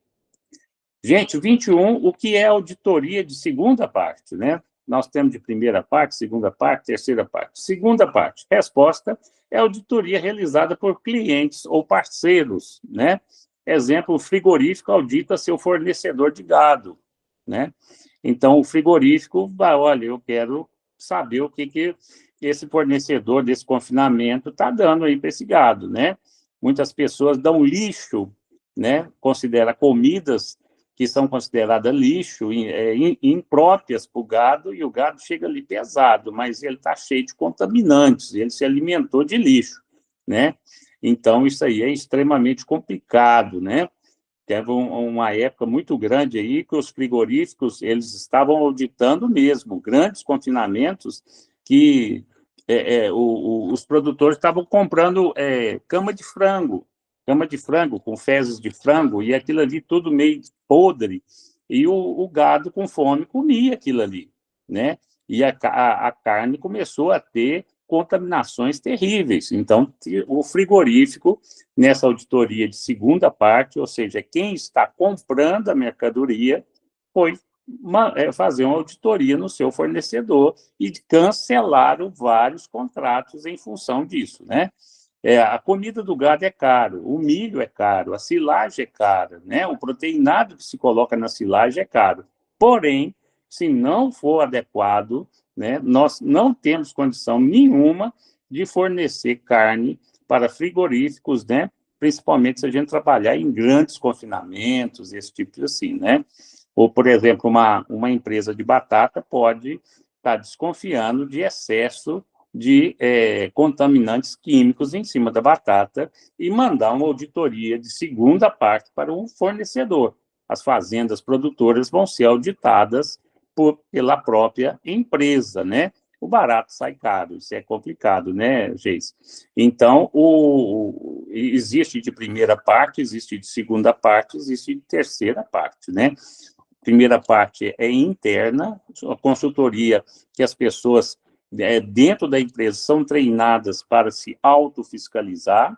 Gente, 21, o que é auditoria de segunda parte, né? Nós temos de primeira parte, segunda parte, terceira parte. Segunda parte, resposta é auditoria realizada por clientes ou parceiros, né? Exemplo, o frigorífico audita seu fornecedor de gado, né? Então, o frigorífico vai, olha, eu quero saber o que esse fornecedor desse confinamento está dando aí para esse gado, né? Muitas pessoas dão lixo, né? Considera comidas que são consideradas lixo, impróprias para o gado, e o gado chega ali pesado, mas ele está cheio de contaminantes, ele se alimentou de lixo, né? Então, isso aí é extremamente complicado, né? Teve uma época muito grande aí que os frigoríficos, eles estavam auditando mesmo, grandes confinamentos que os produtores estavam comprando cama de frango com fezes de frango, e aquilo ali tudo meio podre, e o gado com fome comia aquilo ali, né? E a carne começou a ter contaminações terríveis. Então, o frigorífico, nessa auditoria de segunda parte, ou seja, quem está comprando a mercadoria, foi fazer uma auditoria no seu fornecedor e cancelaram vários contratos em função disso, né? A comida do gado é caro, o milho é caro, a silagem é cara, né? O proteinado que se coloca na silagem é caro. Porém, se não for adequado, né, nós não temos condição nenhuma de fornecer carne para frigoríficos, né? Principalmente se a gente trabalhar em grandes confinamentos, esse tipo de assim, né? Ou, por exemplo, uma empresa de batata pode estar desconfiando de excesso de contaminantes químicos em cima da batata e mandar uma auditoria de segunda parte para o fornecedor. As fazendas produtoras vão ser auditadas pela própria empresa, né? O barato sai caro, isso é complicado, né, Geis? Então, existe de primeira parte, existe de segunda parte, existe de terceira parte, né? Primeira parte é interna, a consultoria que as pessoas dentro da empresa são treinadas para se autofiscalizar.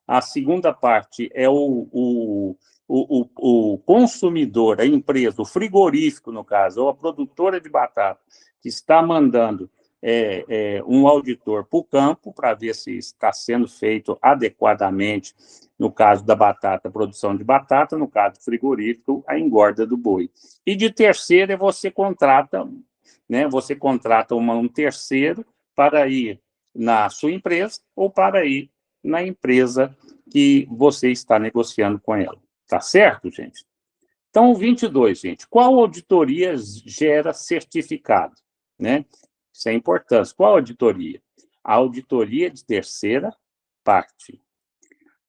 A segunda parte é o consumidor, a empresa, o frigorífico, no caso, ou a produtora de batata, que está mandando um auditor para o campo para ver se está sendo feito adequadamente, no caso da batata, a produção de batata, no caso do frigorífico, a engorda do boi. E de terceiro, você contrata, né? Você contrata um terceiro para ir na sua empresa ou para ir na empresa que você está negociando com ela. Tá certo, gente? Então, 22, gente. Qual auditoria gera certificado? Né? Isso é importante. Qual auditoria? A auditoria de terceira parte.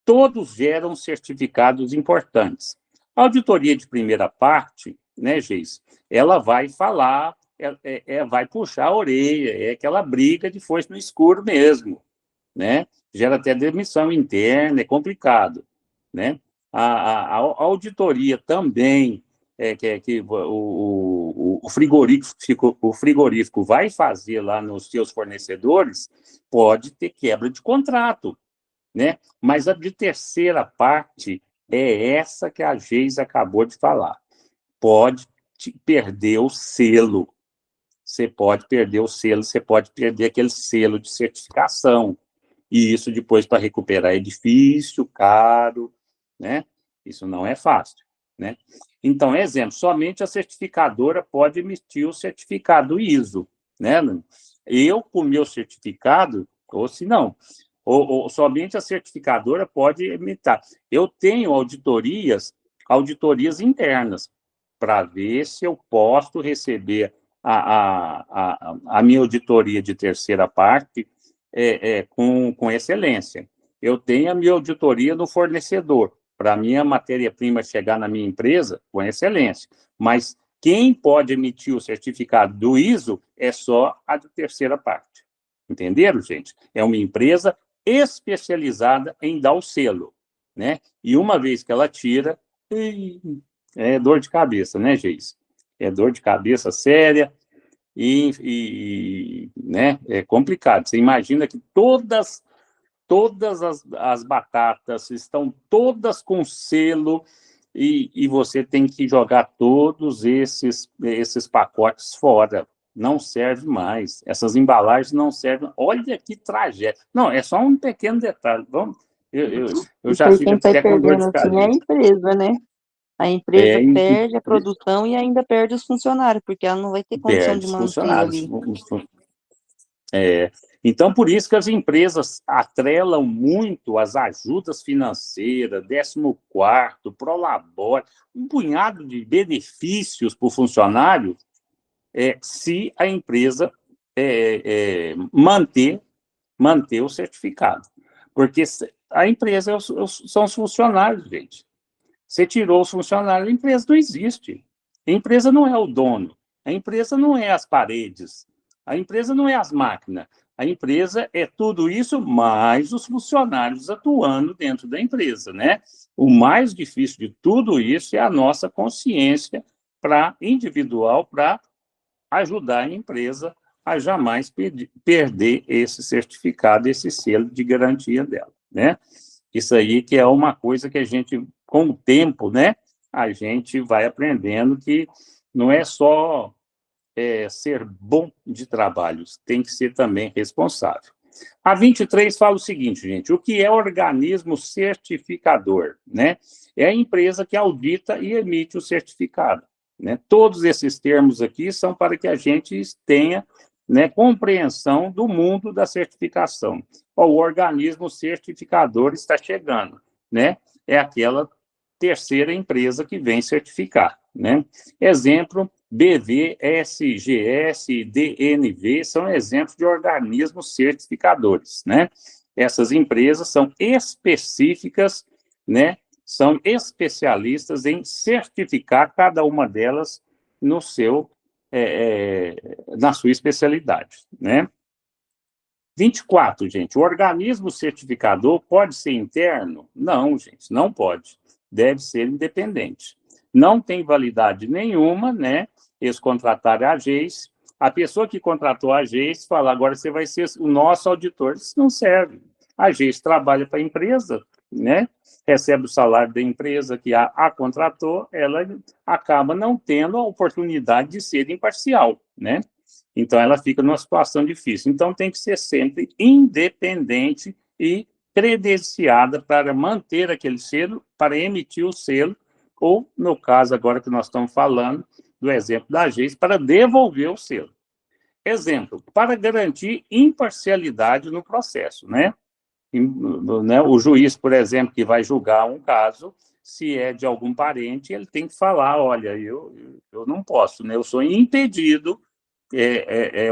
Todos geram certificados importantes. A auditoria de primeira parte, né, Geis? Ela vai falar, vai puxar a orelha, é aquela briga de foice no escuro mesmo, né? Gera até demissão interna, é complicado, né? A auditoria também, que o frigorífico vai fazer lá nos seus fornecedores, pode ter quebra de contrato, né? Mas a de terceira parte é essa que a Geis acabou de falar. Pode perder o selo. Você pode perder o selo, você pode perder aquele selo de certificação. E isso depois para recuperar é difícil, caro, né? Isso não é fácil, né? Então, exemplo, somente a certificadora pode emitir o certificado ISO, né? Eu, com o meu certificado, ou se não, ou somente a certificadora pode emitir. Eu tenho auditorias internas, para ver se eu posso receber a minha auditoria de terceira parte com excelência. Eu tenho a minha auditoria no fornecedor, para a minha matéria-prima chegar na minha empresa com excelência. Mas quem pode emitir o certificado do ISO é só a de terceira parte. Entenderam, gente? É uma empresa especializada em dar o selo, né? E uma vez que ela tira, é dor de cabeça, né, Geis? É dor de cabeça séria né, é complicado. Você imagina que todas as batatas estão todas com selo e você tem que jogar todos esses pacotes fora. Não serve mais. Essas embalagens não servem. Olha que tragédia. Não, é só um pequeno detalhe. Vamos, eu já Porque fico quem sai até com dor perdendo de assim é a cabeça. empresa, né? A É, empresa perde a produção e ainda perde os funcionários, porque ela não vai ter condição de perde os manter funcionários. ali. Então, por isso que as empresas atrelam muito as ajudas financeiras, 14º, Prolabore, um punhado de benefícios para o funcionário, se a empresa manter o certificado. Porque a empresa são os funcionários, gente. Você tirou os funcionários, a empresa não existe. A empresa não é o dono. A empresa não é as paredes. A empresa não é as máquinas. A empresa é tudo isso, mais os funcionários atuando dentro da empresa, né? O mais difícil de tudo isso é a nossa consciência individual para ajudar a empresa a jamais perder esse certificado, esse selo de garantia dela, né? Isso aí que é uma coisa que a gente, com o tempo, né, a gente vai aprendendo que não é só ser bom de trabalho, tem que ser também responsável. A 23 fala o seguinte, gente, o que é organismo certificador, né? É a empresa que audita e emite o certificado, né? Todos esses termos aqui são para que a gente tenha, né, compreensão do mundo da certificação. O organismo certificador está chegando, né? É aquela terceira empresa que vem certificar, né? Exemplo, BV, SGS, DNV são exemplos de organismos certificadores, né? Essas empresas são específicas, né? São especialistas em certificar cada uma delas no seu, na sua especialidade, né? 24, gente, o organismo certificador pode ser interno? Não, gente, não pode. Deve ser independente. Não tem validade nenhuma, né? Eles contrataram a Geis. A pessoa que contratou a Geis fala, agora você vai ser o nosso auditor. Isso não serve. A Geis trabalha para a empresa, né? Recebe o salário da empresa que a contratou, ela acaba não tendo a oportunidade de ser imparcial, né? Então, ela fica numa situação difícil. Então, tem que ser sempre independente e credenciada para manter aquele selo, para emitir o selo, ou, no caso agora que nós estamos falando, do exemplo da Geis, para devolver o selo. Exemplo, para garantir imparcialidade no processo, né? O juiz, por exemplo, que vai julgar um caso, se é de algum parente, ele tem que falar, olha, eu não posso, né? Eu sou impedido,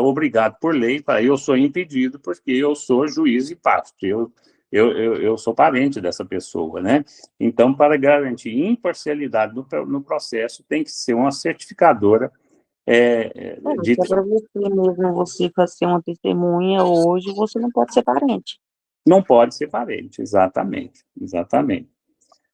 obrigado por lei, eu sou impedido porque eu sou juiz e parte, eu sou parente dessa pessoa, né? Então, para garantir imparcialidade no processo, tem que ser uma certificadora de... Se é para você mesmo, você ser uma testemunha hoje, você não pode ser parente. Não pode ser parente, exatamente, exatamente.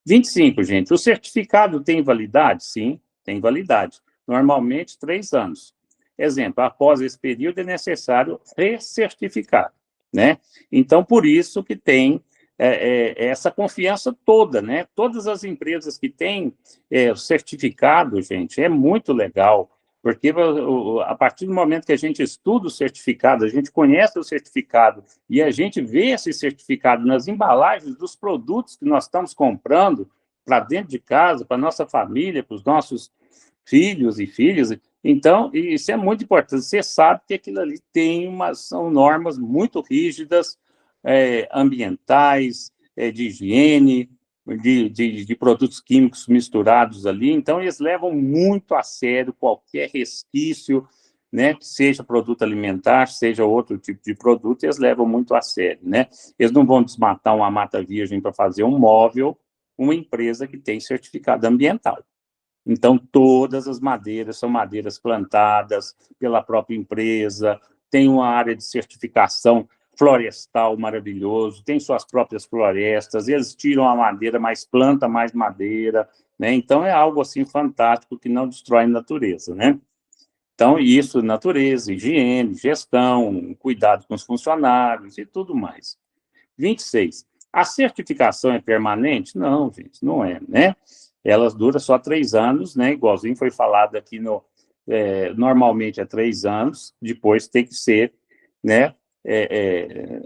25, gente, o certificado tem validade? Sim, tem validade. Normalmente 3 anos. Exemplo, após esse período é necessário recertificar, né? Então, por isso que tem essa confiança toda, né? Todas as empresas que têm o certificado, gente, é muito legal, porque a partir do momento que a gente estuda o certificado, a gente conhece o certificado e a gente vê esse certificado nas embalagens dos produtos que nós estamos comprando para dentro de casa, para nossa família, para os nossos filhos e filhas. Então, isso é muito importante. Você sabe que aquilo ali são normas muito rígidas, ambientais, de higiene, de produtos químicos misturados ali. Então, eles levam muito a sério qualquer resquício, né, seja produto alimentar, seja outro tipo de produto, eles levam muito a sério, né? Eles não vão desmatar uma mata virgem para fazer um móvel, uma empresa que tem certificado ambiental. Então, todas as madeiras são madeiras plantadas pela própria empresa, tem uma área de certificação florestal maravilhoso, tem suas próprias florestas, eles tiram a madeira, mas planta mais madeira, né? Então, é algo assim fantástico que não destrói a natureza, né? Então, isso, natureza, higiene, gestão, cuidado com os funcionários e tudo mais. 26. A certificação é permanente? Não, gente, não é, né? Elas duram só 3 anos, né? Igualzinho foi falado aqui normalmente é 3 anos, depois tem que ser, né,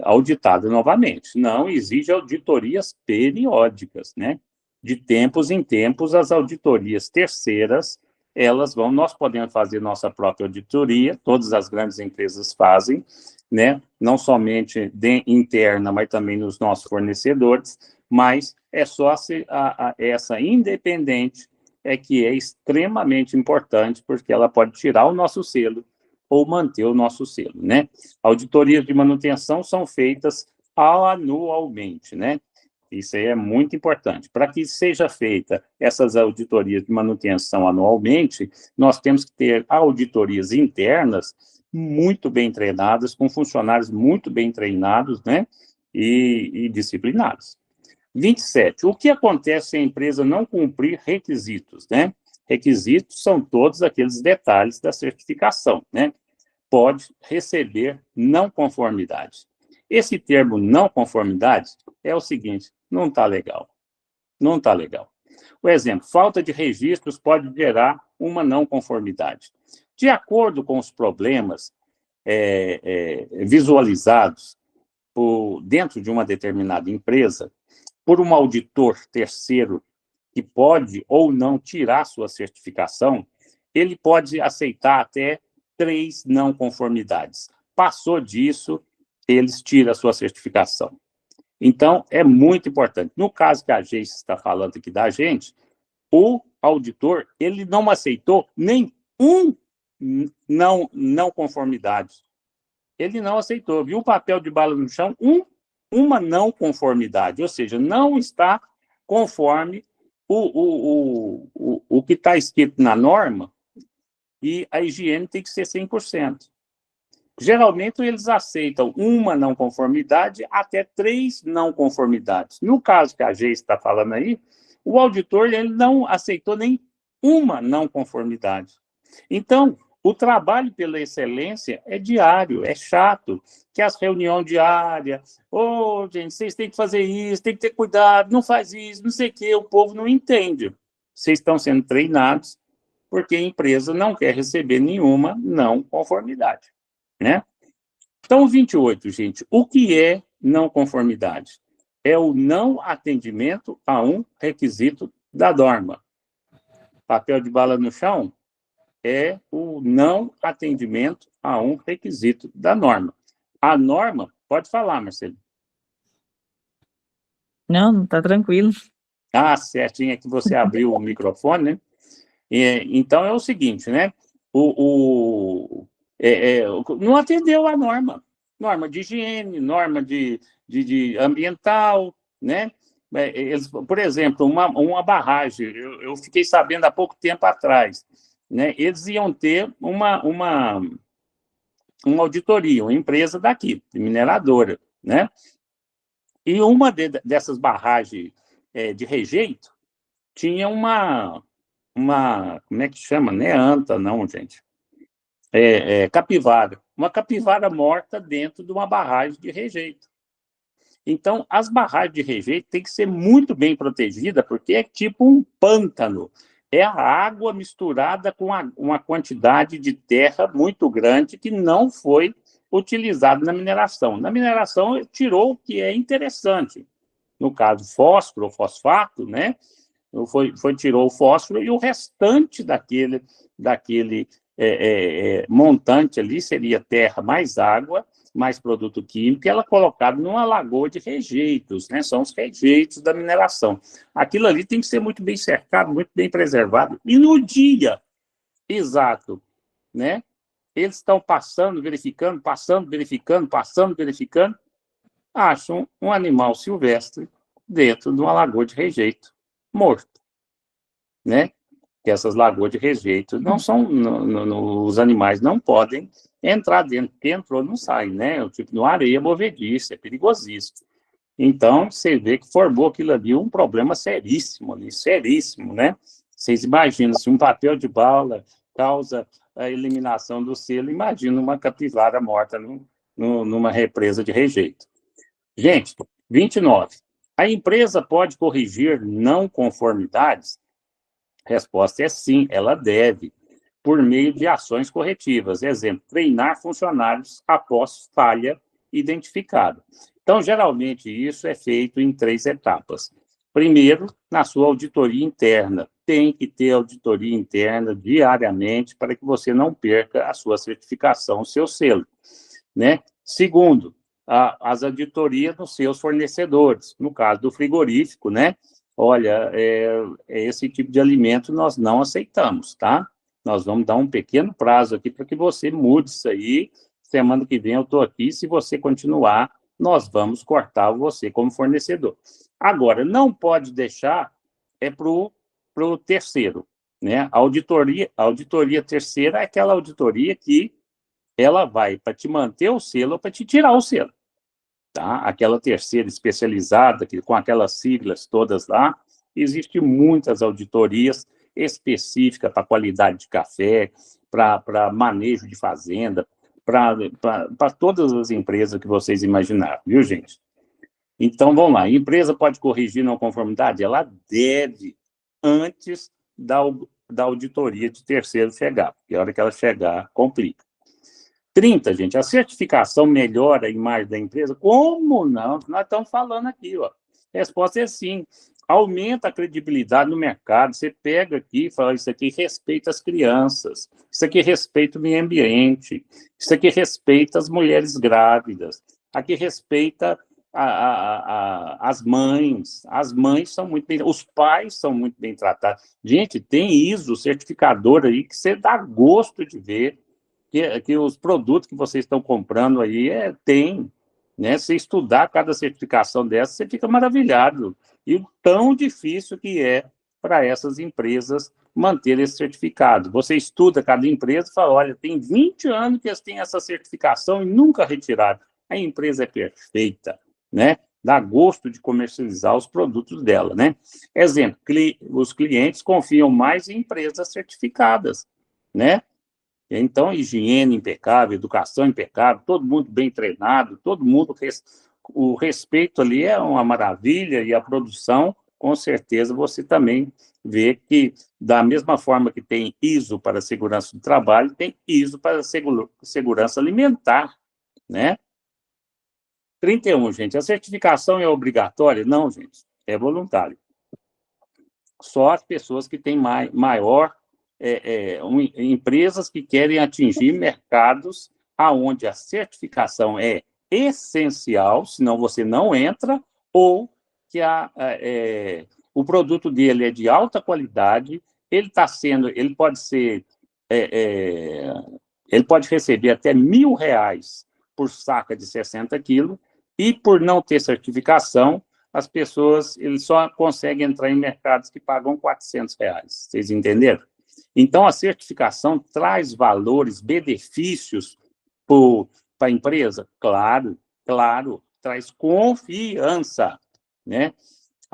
auditada novamente. Não exige auditorias periódicas, né? De tempos em tempos, as auditorias terceiras, nós podemos fazer nossa própria auditoria, todas as grandes empresas fazem, né? Não somente interna, mas também nos nossos fornecedores, mas é só essa independente que é extremamente importante, porque ela pode tirar o nosso selo ou manter o nosso selo, né? Auditorias de manutenção são feitas anualmente, né? Isso aí é muito importante. Para que seja feita essas auditorias de manutenção anualmente, nós temos que ter auditorias internas muito bem treinadas, com funcionários muito bem treinados, né? E disciplinados. 27. O que acontece se a empresa não cumprir requisitos, né? Requisitos são todos aqueles detalhes da certificação, né? Pode receber não conformidade. Esse termo não conformidade é o seguinte, não está legal. Não está legal. O exemplo, falta de registros pode gerar uma não conformidade. De acordo com os problemas visualizados dentro de uma determinada empresa, por um auditor terceiro que pode ou não tirar sua certificação, ele pode aceitar até 3 não conformidades. Passou disso, eles tiram a sua certificação. Então, é muito importante. No caso que a gente está falando aqui da gente, o auditor, ele não aceitou nenhum não conformidade. Ele não aceitou. Viu o papel de bala no chão? Uma não conformidade, ou seja, não está conforme o que está escrito na norma, e a higiene tem que ser 100%. Geralmente, eles aceitam uma não conformidade até 3 não conformidades. No caso que a Geis está falando aí, o auditor ele não aceitou nem uma não conformidade. Então, o trabalho pela excelência é diário, é chato, que as reuniões diárias, gente, vocês têm que fazer isso, tem que ter cuidado, não faz isso, não sei o quê, o povo não entende. Vocês estão sendo treinados porque a empresa não quer receber nenhuma não conformidade, né? Então, 28, gente, o que é não conformidade? É o não atendimento a um requisito da norma. Papel de bala no chão? É o não atendimento a um requisito da norma. A norma, pode falar, Marcelo. Não, tá tranquilo. Ah, certinho, é que você abriu o microfone, né? Então, é o seguinte, né? Não atendeu a norma. Norma de higiene, norma de ambiental, né? Por exemplo, uma barragem, eu fiquei sabendo há pouco tempo atrás, né? Eles iam ter uma auditoria, uma empresa daqui, mineradora, né? E uma dessas barragens de rejeito tinha como é que chama? Não é anta, não, gente. Capivara. Uma capivara morta dentro de uma barragem de rejeito. Então, as barragens de rejeito têm que ser muito bem protegidas, porque é tipo um pântano. É a água misturada com uma quantidade de terra muito grande que não foi utilizada na mineração. Na mineração, tirou o que é interessante. No caso, fósforo ou fosfato, né? Tirou o fósforo e o restante daquele montante ali seria terra mais água, mais produto químico, e ela colocada numa lagoa de rejeitos, né? São os rejeitos da mineração. Aquilo ali tem que ser muito bem cercado, muito bem preservado. E no dia exato, né? Eles estão passando, verificando, acham um animal silvestre dentro de uma lagoa de rejeito, morto, né? Que essas lagoas de rejeito não são, os animais não podem entrar dentro, porque entrou não sai, né? O tipo de uma areia movediça, é perigosíssimo. Então, você vê que formou aquilo ali um problema seríssimo, né? Vocês imaginam, se um papel de bala causa a eliminação do selo, imagina uma capivara morta numa represa de rejeito. Gente, 29. A empresa pode corrigir não conformidades? Resposta é sim, ela deve, por meio de ações corretivas. Exemplo, treinar funcionários após falha identificada. Então, geralmente, isso é feito em 3 etapas. Primeiro, na sua auditoria interna. Tem que ter auditoria interna diariamente para que você não perca a sua certificação, o seu selo, né? Segundo, as auditorias dos seus fornecedores. No caso do frigorífico, né? Olha, esse tipo de alimento nós não aceitamos, tá? Nós vamos dar um pequeno prazo aqui para que você mude isso aí. Semana que vem eu estou aqui. Se você continuar, nós vamos cortar você como fornecedor. Agora, não pode deixar para o terceiro, né? A auditoria terceira é aquela auditoria que ela vai para te manter o selo ou para te tirar o selo. Tá? Aquela terceira especializada, com aquelas siglas todas lá, existem muitas auditorias específicas para qualidade de café, para manejo de fazenda, para todas as empresas que vocês imaginaram, viu, gente? Então, vamos lá. A empresa pode corrigir não conformidade? Ela deve, antes da auditoria de terceiro chegar, porque a hora que ela chegar, complica. 30, gente, a certificação melhora a imagem da empresa? Como não? Nós estamos falando aqui, ó. A resposta é sim. Aumenta a credibilidade no mercado. Você pega aqui e fala, isso aqui respeita as crianças, isso aqui respeita o meio ambiente, isso aqui respeita as mulheres grávidas, aqui respeita as mães. As mães são muito bem, os pais são muito bem tratados. Gente, tem ISO, certificador aí, que você dá gosto de ver, que os produtos que vocês estão comprando aí tem, né? Se estudar cada certificação dessa, você fica maravilhado. E o tão difícil que é para essas empresas manter esse certificado. Você estuda cada empresa e fala, olha, tem 20 anos que eles têm essa certificação e nunca retiraram. A empresa é perfeita, né? Dá gosto de comercializar os produtos dela, né? Exemplo, os clientes confiam mais em empresas certificadas, né? Então, higiene impecável, educação impecável, todo mundo bem treinado, todo mundo... O respeito ali é uma maravilha e a produção, com certeza, você também vê que, da mesma forma que tem ISO para a segurança do trabalho, tem ISO para a segurança alimentar, né? 31, gente. A certificação é obrigatória? Não, gente. É voluntário. Só as pessoas que têm maior empresas que querem atingir mercados aonde a certificação é essencial, senão você não entra, ou que o produto dele é de alta qualidade, ele pode ser, ele pode receber até R$ 1.000 por saca de 60 quilos, e por não ter certificação, as pessoas eles só conseguem entrar em mercados que pagam R$ 400. Vocês entenderam? Então, a certificação traz valores, benefícios para a empresa? Claro, claro, traz confiança, né?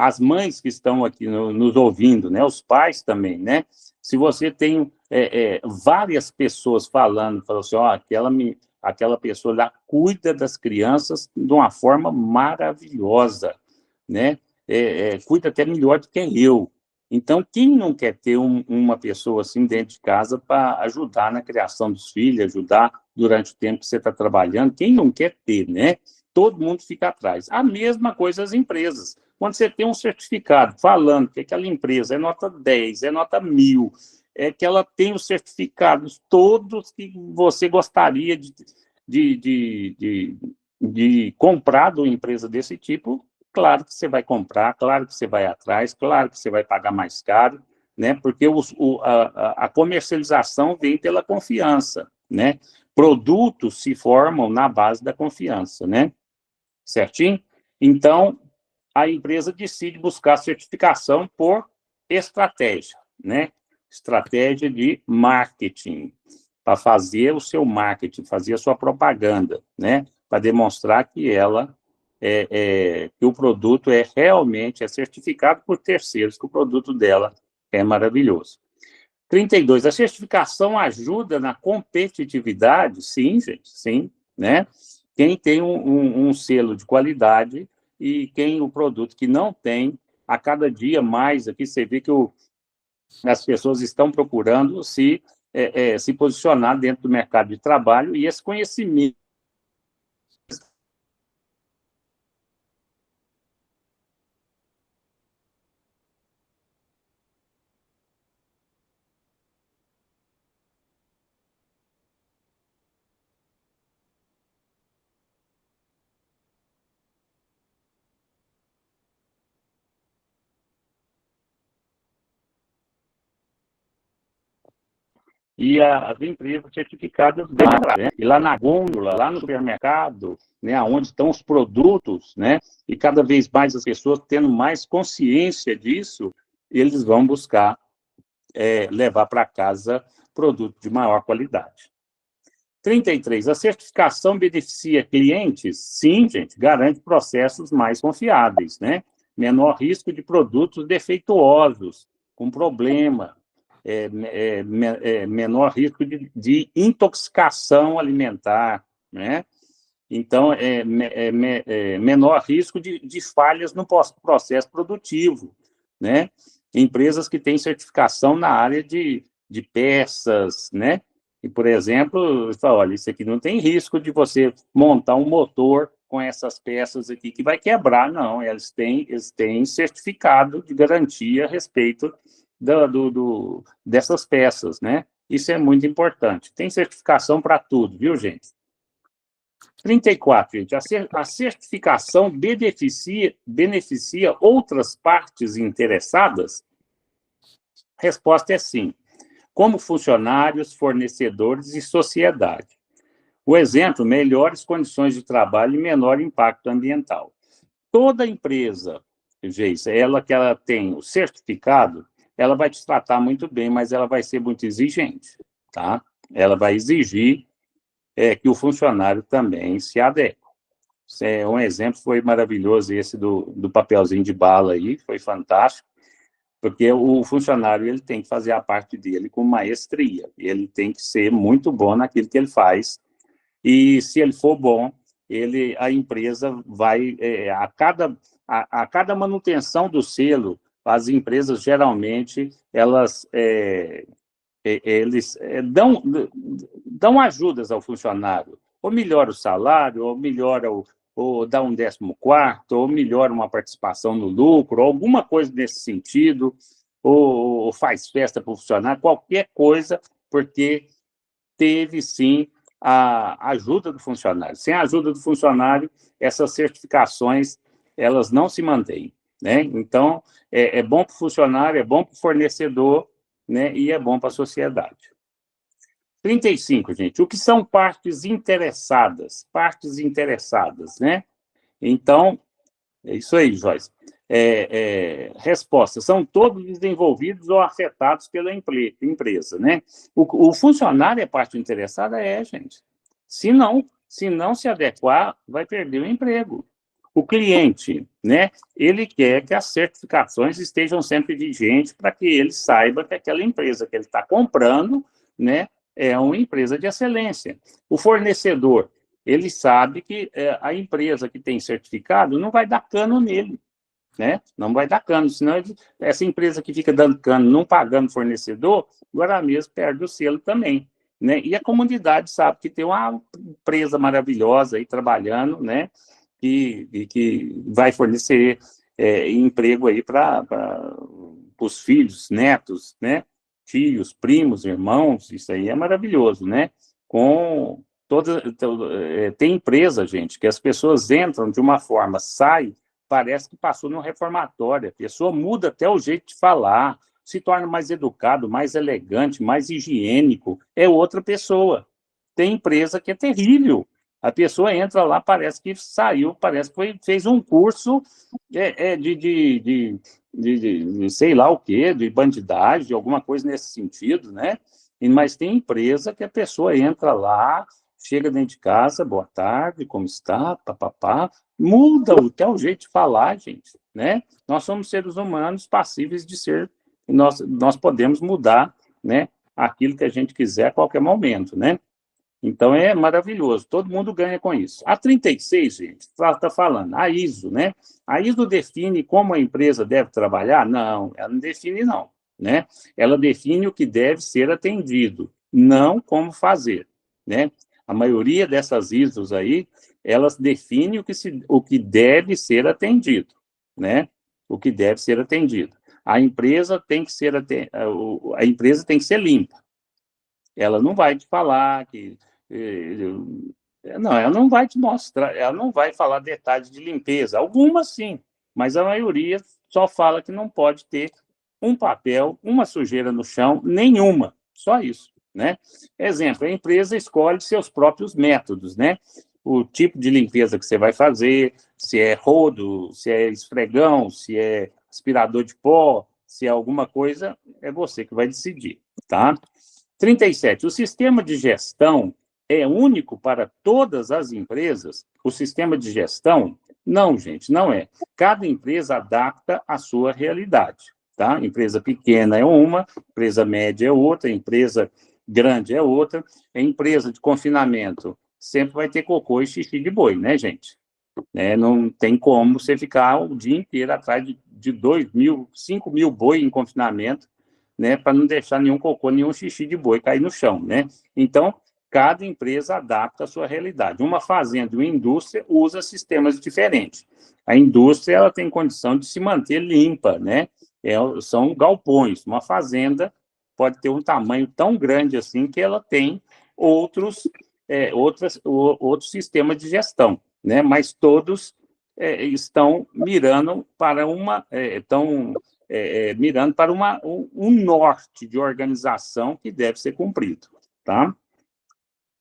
as mães que estão aqui nos ouvindo, né? Os pais também, né? Se você tem várias pessoas falando assim, ó, aquela pessoa lá cuida das crianças de uma forma maravilhosa, né? Cuida até melhor do que eu. Então, quem não quer ter uma pessoa assim dentro de casa para ajudar na criação dos filhos, ajudar durante o tempo que você está trabalhando? Quem não quer ter, né? Todo mundo fica atrás. A mesma coisa as empresas. Quando você tem um certificado falando que aquela empresa é nota 10, é nota 1000, é que ela tem os certificados todos que você gostaria de comprar de uma empresa desse tipo, claro que você vai comprar, claro que você vai atrás, claro que você vai pagar mais caro, né? Porque a comercialização vem pela confiança, né? Produtos se formam na base da confiança, né? Certinho? Então, a empresa decide buscar certificação por estratégia, né? Estratégia de marketing, para fazer o seu marketing, fazer a sua propaganda, né? Para demonstrar que que o produto realmente certificado por terceiros, que o produto dela é maravilhoso. 32, a certificação ajuda na competitividade? Sim, gente, sim, né? Quem tem um selo de qualidade e quem o produto que não tem, a cada dia mais, aqui você vê que as pessoas estão procurando se posicionar dentro do mercado de trabalho e esse conhecimento. E as empresas certificadas, né? E lá na gôndola, lá no supermercado, né? Onde estão os produtos, né? E cada vez mais as pessoas tendo mais consciência disso, eles vão buscar levar para casa produto de maior qualidade. 33. A certificação beneficia clientes? Sim, gente, garante processos mais confiáveis, né? Menor risco de produtos defeituosos, com problema, menor risco de intoxicação alimentar, né? Então, menor risco de falhas no processo produtivo, né? Empresas que têm certificação na área de peças, né? E, por exemplo, fala, olha, isso aqui não tem risco de você montar um motor com essas peças aqui que vai quebrar, não. Eles têm certificado de garantia a respeito dessas peças, né? Isso é muito importante. Tem certificação para tudo, viu, gente? 34, gente. A certificação beneficia outras partes interessadas? Resposta é sim. Como funcionários, fornecedores e sociedade. O exemplo, melhores condições de trabalho e menor impacto ambiental. Toda empresa, Geisa, que ela tem o certificado, ela vai te tratar muito bem, mas ela vai ser muito exigente, tá? Ela vai exigir que o funcionário também se adeque. Um exemplo foi maravilhoso esse do papelzinho de bala aí, foi fantástico, porque o funcionário ele tem que fazer a parte dele com maestria, ele tem que ser muito bom naquilo que ele faz, e se ele for bom, a empresa vai, a cada manutenção do selo, as empresas geralmente, eles dão ajudas ao funcionário, ou melhora o salário, ou dá um 14º, ou melhora uma participação no lucro, ou alguma coisa nesse sentido, ou faz festa para o funcionário, qualquer coisa, porque teve, sim, a ajuda do funcionário. Sem a ajuda do funcionário, essas certificações, elas não se mantêm, né? Então, é bom para o funcionário, é bom para o fornecedor, né? E é bom para a sociedade. 35, gente. O que são partes interessadas? Partes interessadas, né? Então, é isso aí, Joyce. Resposta: são todos desenvolvidos ou afetados pela empresa, né? O funcionário é parte interessada? Gente. Se não se adequar, vai perder o emprego. O cliente, né, ele quer que as certificações estejam sempre vigentes para que ele saiba que aquela empresa que ele está comprando, né, é uma empresa de excelência. O fornecedor, ele sabe que a empresa que tem certificado não vai dar cano nele, né? Não vai dar cano, senão essa empresa que fica dando cano, não pagando fornecedor, agora mesmo perde o selo também, né? E a comunidade sabe que tem uma empresa maravilhosa aí trabalhando, né? Que vai fornecer emprego aí para os filhos, netos, né? Filhos, primos, irmãos, isso aí é maravilhoso, né? Com tem empresa, gente, que as pessoas entram de uma forma, saem, parece que passou num reformatório, a pessoa muda até o jeito de falar, se torna mais educado, mais elegante, mais higiênico, é outra pessoa. Tem empresa que é terrível, a pessoa entra lá, parece que saiu, parece que fez um curso de sei lá o quê, de bandidagem, alguma coisa nesse sentido, né? Mas tem empresa que a pessoa entra lá, chega dentro de casa, boa tarde, como está, papapá, muda até o jeito de falar, gente, né? Nós somos seres humanos passíveis de ser, nós podemos mudar, né? Aquilo que a gente quiser a qualquer momento, né? Então, é maravilhoso, todo mundo ganha com isso. A 36, gente, está falando, a ISO, né? A ISO define como a empresa deve trabalhar? Não, ela não define, não, né? Ela define o que deve ser atendido, não como fazer, né? A maioria dessas ISOs aí, elas definem o que deve ser atendido, né? O que deve ser atendido. A empresa tem que ser, a empresa tem que ser limpa. Ela não vai te falar que não, ela não vai te mostrar, ela não vai falar detalhes de limpeza. Algumas sim, mas a maioria só fala que não pode ter um papel, uma sujeira no chão, nenhuma. Só isso, né? Exemplo, a empresa escolhe seus próprios métodos, né? O tipo de limpeza que você vai fazer, se é rodo, se é esfregão, se é aspirador de pó, se é alguma coisa, é você que vai decidir, tá? 37. O sistema de gestão é único para todas as empresas? O sistema de gestão? Não, gente, não é. Cada empresa adapta a sua realidade, tá? Empresa pequena é uma, empresa média é outra, empresa grande é outra. A empresa de confinamento sempre vai ter cocô e xixi de boi, né, gente? Não tem como você ficar o dia inteiro atrás de 2.000, 5.000 boi em confinamento, né, para não deixar nenhum cocô, nenhum xixi de boi cair no chão, né? Então, cada empresa adapta a sua realidade. Uma fazenda, uma indústria usa sistemas diferentes. A indústria ela tem condição de se manter limpa, né? São galpões. Uma fazenda pode ter um tamanho tão grande assim que ela tem outros sistemas de gestão, né? Mas todos estão mirando para um norte de organização que deve ser cumprido, tá?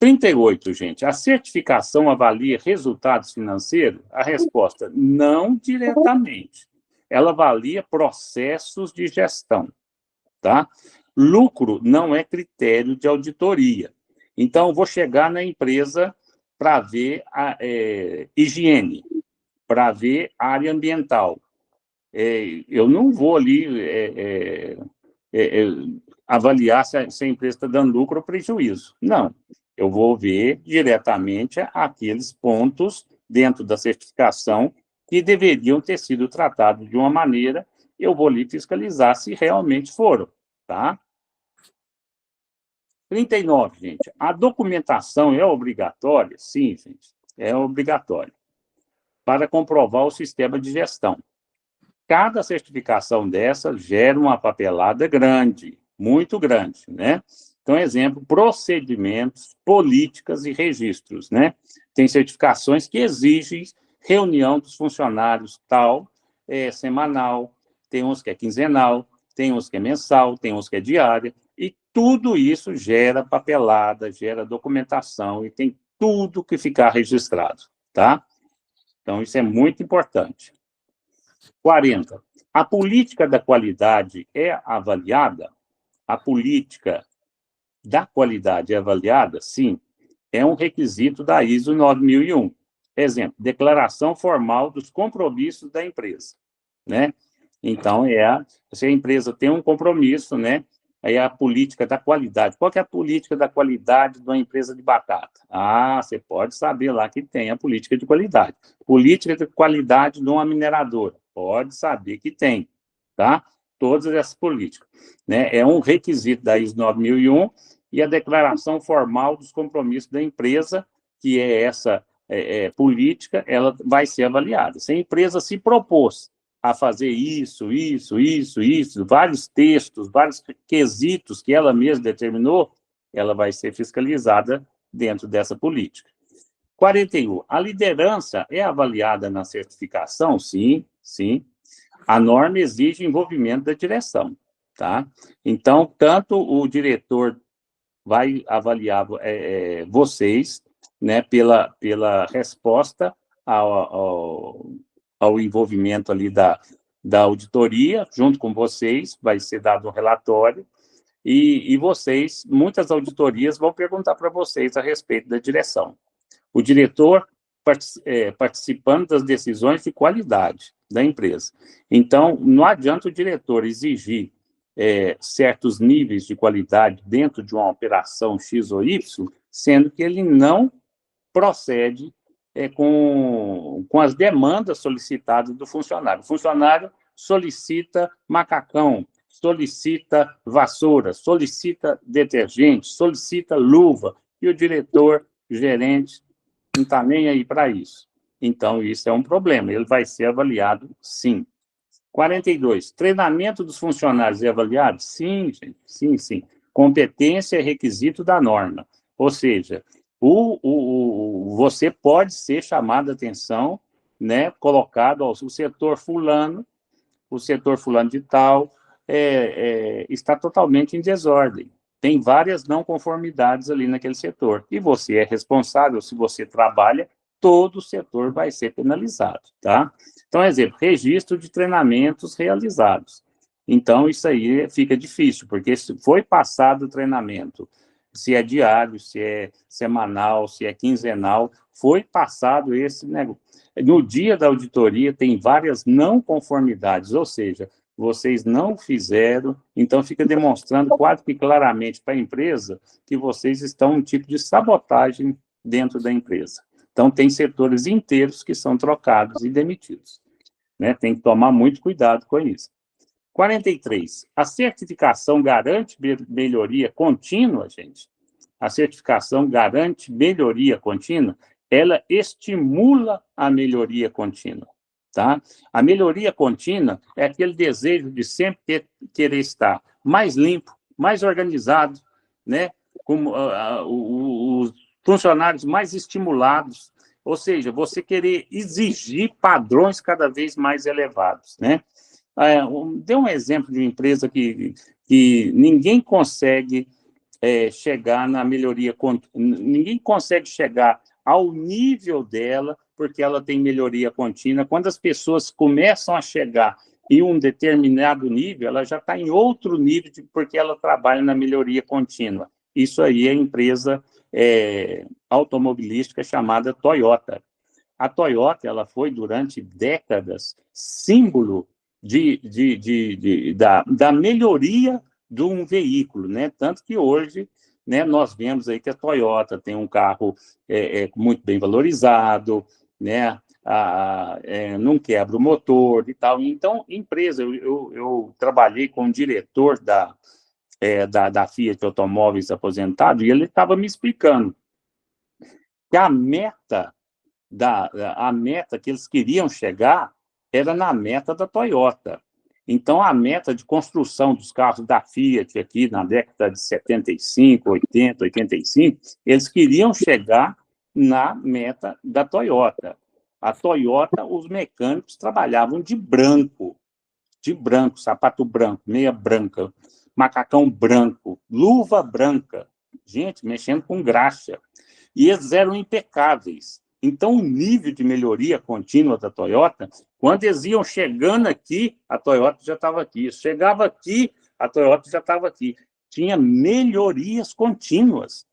38, gente. A certificação avalia resultados financeiros? A resposta, não diretamente. Ela avalia processos de gestão, tá? Lucro não é critério de auditoria. Então, vou chegar na empresa para ver a higiene, para ver a área ambiental. Eu não vou ali avaliar se a empresa está dando lucro ou prejuízo. Não. Eu vou ver diretamente aqueles pontos dentro da certificação que deveriam ter sido tratados de uma maneira, eu vou ali fiscalizar se realmente foram, tá? 39, gente. A documentação é obrigatória? Sim, gente, é obrigatória para comprovar o sistema de gestão. Cada certificação dessa gera uma papelada grande, muito grande, né? Então, exemplo, procedimentos, políticas e registros, né? Tem certificações que exigem reunião dos funcionários tal, semanal, tem uns que é quinzenal, tem uns que é mensal, tem uns que é diária, e tudo isso gera papelada, gera documentação, e tem tudo que ficar registrado, tá? Então, isso é muito importante. 40. A política da qualidade é avaliada? A política da qualidade é avaliada? Sim. É um requisito da ISO 9001. Exemplo, declaração formal dos compromissos da empresa, né? Então, se a empresa tem um compromisso, né? Aí a política da qualidade. Qual que é a política da qualidade de uma empresa de batata? Ah, você pode saber lá que tem a política de qualidade. Política de qualidade de uma mineradora. Pode saber que tem, tá? Todas essas políticas, né? É um requisito da ISO 9001 e a declaração formal dos compromissos da empresa, que é essa política, ela vai ser avaliada. Se a empresa se propôs a fazer isso, vários textos, vários quesitos que ela mesma determinou, ela vai ser fiscalizada dentro dessa política. 41. A liderança é avaliada na certificação? Sim, sim. A norma exige envolvimento da direção, tá? Então, tanto o diretor vai avaliar vocês, né, pela resposta ao envolvimento ali da auditoria, junto com vocês, vai ser dado um relatório, e vocês, muitas auditorias vão perguntar para vocês a respeito da direção. O diretor participando das decisões de qualidade da empresa. Então, não adianta o diretor exigir certos níveis de qualidade dentro de uma operação X ou Y, sendo que ele não procede com as demandas solicitadas do funcionário. O funcionário solicita macacão, solicita vassoura, solicita detergente, solicita luva, e o diretor, gerente, não está nem aí para isso. Então, isso é um problema. Ele vai ser avaliado, sim. 42. Treinamento dos funcionários é avaliado? Sim, gente. Sim, sim. Competência é requisito da norma. Ou seja, você pode ser chamado a atenção, né, colocado o setor fulano de tal, está totalmente em desordem. Tem várias não conformidades ali naquele setor. E você é responsável, se você trabalha, todo o setor vai ser penalizado, tá? Então, exemplo, registro de treinamentos realizados. Então, isso aí fica difícil, porque se foi passado o treinamento, se é diário, se é semanal, se é quinzenal, foi passado esse negócio. No dia da auditoria, tem várias não conformidades, ou seja, vocês não fizeram, então fica demonstrando quase que claramente para a empresa que vocês estão um tipo de sabotagem dentro da empresa. Então, tem setores inteiros que são trocados e demitidos, né? Tem que tomar muito cuidado com isso. 43. A certificação garante melhoria contínua, gente? A certificação garante melhoria contínua? Ela estimula a melhoria contínua, tá? A melhoria contínua é aquele desejo de sempre querer estar mais limpo, mais organizado, né? Com os funcionários mais estimulados, ou seja, você querer exigir padrões cada vez mais elevados, né? Dê um exemplo de uma empresa que ninguém consegue chegar na melhoria, ninguém consegue chegar ao nível dela, porque ela tem melhoria contínua. Quando as pessoas começam a chegar em um determinado nível, ela já está em outro nível, porque ela trabalha na melhoria contínua. Isso aí é a empresa automobilística chamada Toyota. A Toyota, ela foi, durante décadas, símbolo da melhoria de um veículo, né? Tanto que hoje, né, nós vemos aí que a Toyota tem um carro muito bem valorizado, né? Não quebra o motor e tal. Então, empresa, eu trabalhei com um diretor da Fiat Automóveis aposentado, e ele estava me explicando que a meta que eles queriam chegar era na meta da Toyota. Então, a meta de construção dos carros da Fiat aqui na década de 75, 80, 85, eles queriam chegar na meta da Toyota. A Toyota, os mecânicos trabalhavam de branco, sapato branco, meia branca, macacão branco, luva branca, gente, mexendo com graxa. E eles eram impecáveis. Então, o nível de melhoria contínua da Toyota, quando eles iam chegando aqui, a Toyota já estava aqui. Chegava aqui, a Toyota já estava aqui. Tinha melhorias contínuas.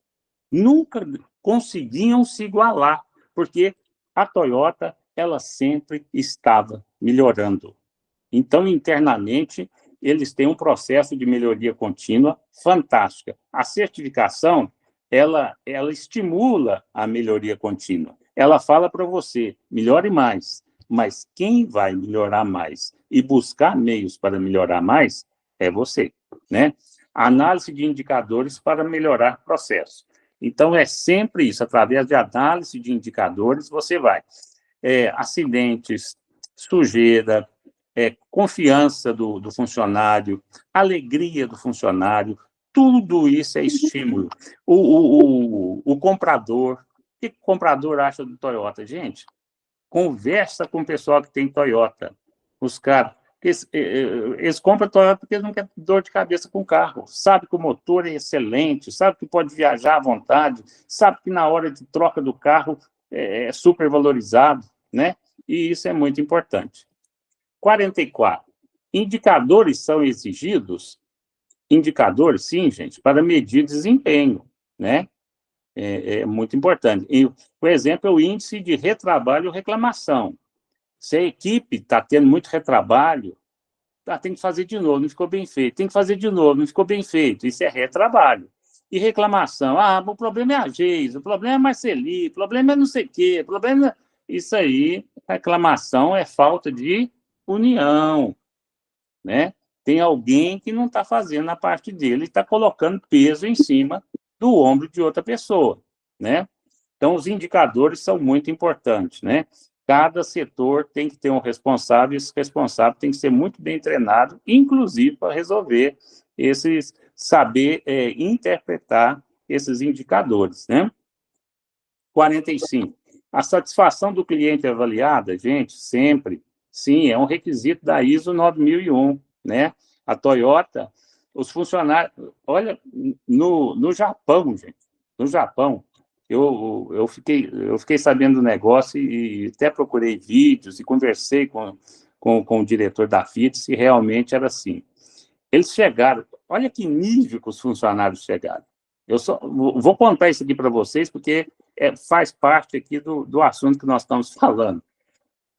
Nunca conseguiam se igualar, porque A Toyota, ela sempre estava melhorando. Então, internamente, eles têm um processo de melhoria contínua fantástica. A certificação, ela estimula a melhoria contínua. Ela fala para você, melhore mais, mas quem vai melhorar mais e buscar meios para melhorar mais é você, né? A análise de indicadores para melhorar o processo. Então, é sempre isso, através de análise de indicadores, você vai. Acidentes, sujeira, confiança do funcionário, alegria do funcionário, tudo isso é estímulo. O comprador, o que o comprador acha do Toyota? Gente, conversa com o pessoal que tem Toyota. Os caras, eles compram Toyota porque eles não querem dor de cabeça com o carro. Sabe que o motor é excelente, sabe que pode viajar à vontade, sabe que na hora de troca do carro é super valorizado, né? E isso é muito importante. 44. Indicadores são exigidos? Indicadores, sim, gente, para medir desempenho, né? É muito importante. E, por exemplo, o índice de retrabalho ou reclamação. Se a equipe está tendo muito retrabalho, tem que fazer de novo, não ficou bem feito. Tem que fazer de novo, não ficou bem feito. Isso é retrabalho. E reclamação. O problema é a Geis, o problema é a Marceli, o problema é não sei o quê, o problema é... Isso aí, reclamação é falta de união, né? Tem alguém que não está fazendo a parte dele, está colocando peso em cima do ombro de outra pessoa, né? Então, os indicadores são muito importantes, né? Cada setor tem que ter um responsável, e esse responsável tem que ser muito bem treinado, inclusive para resolver saber interpretar esses indicadores, né? 45. A satisfação do cliente é avaliada, gente, sempre. Sim, é um requisito da ISO 9001, né? A Toyota, os funcionários... Olha, no Japão, gente, no Japão, eu fiquei sabendo do negócio e até procurei vídeos e conversei com o diretor da Fiat, e realmente era assim. Eles chegaram... Olha que nível que os funcionários chegaram. Eu só vou contar isso aqui para vocês, porque faz parte aqui do assunto que nós estamos falando.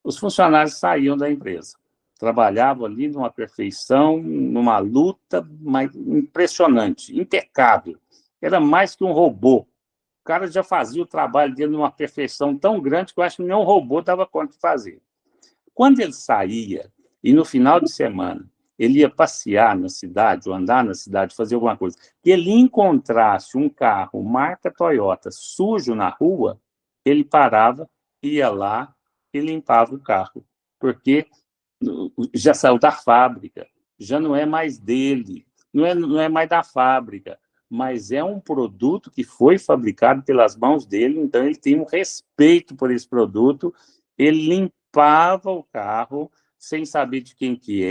Os funcionários saíam da empresa, trabalhavam ali numa perfeição, numa luta impressionante, impecável. Era mais que um robô. O cara já fazia o trabalho dele numa perfeição tão grande que eu acho que nem um robô dava conta de fazer. Quando ele saía, e no final de semana, ele ia passear na cidade, ou andar na cidade, fazer alguma coisa, que ele encontrasse um carro marca Toyota sujo na rua, ele parava, ia lá e limpava o carro, porque já saiu da fábrica, já não é mais dele, não é mais da fábrica, mas é um produto que foi fabricado pelas mãos dele, então ele tem um respeito por esse produto, ele limpava o carro sem saber de quem que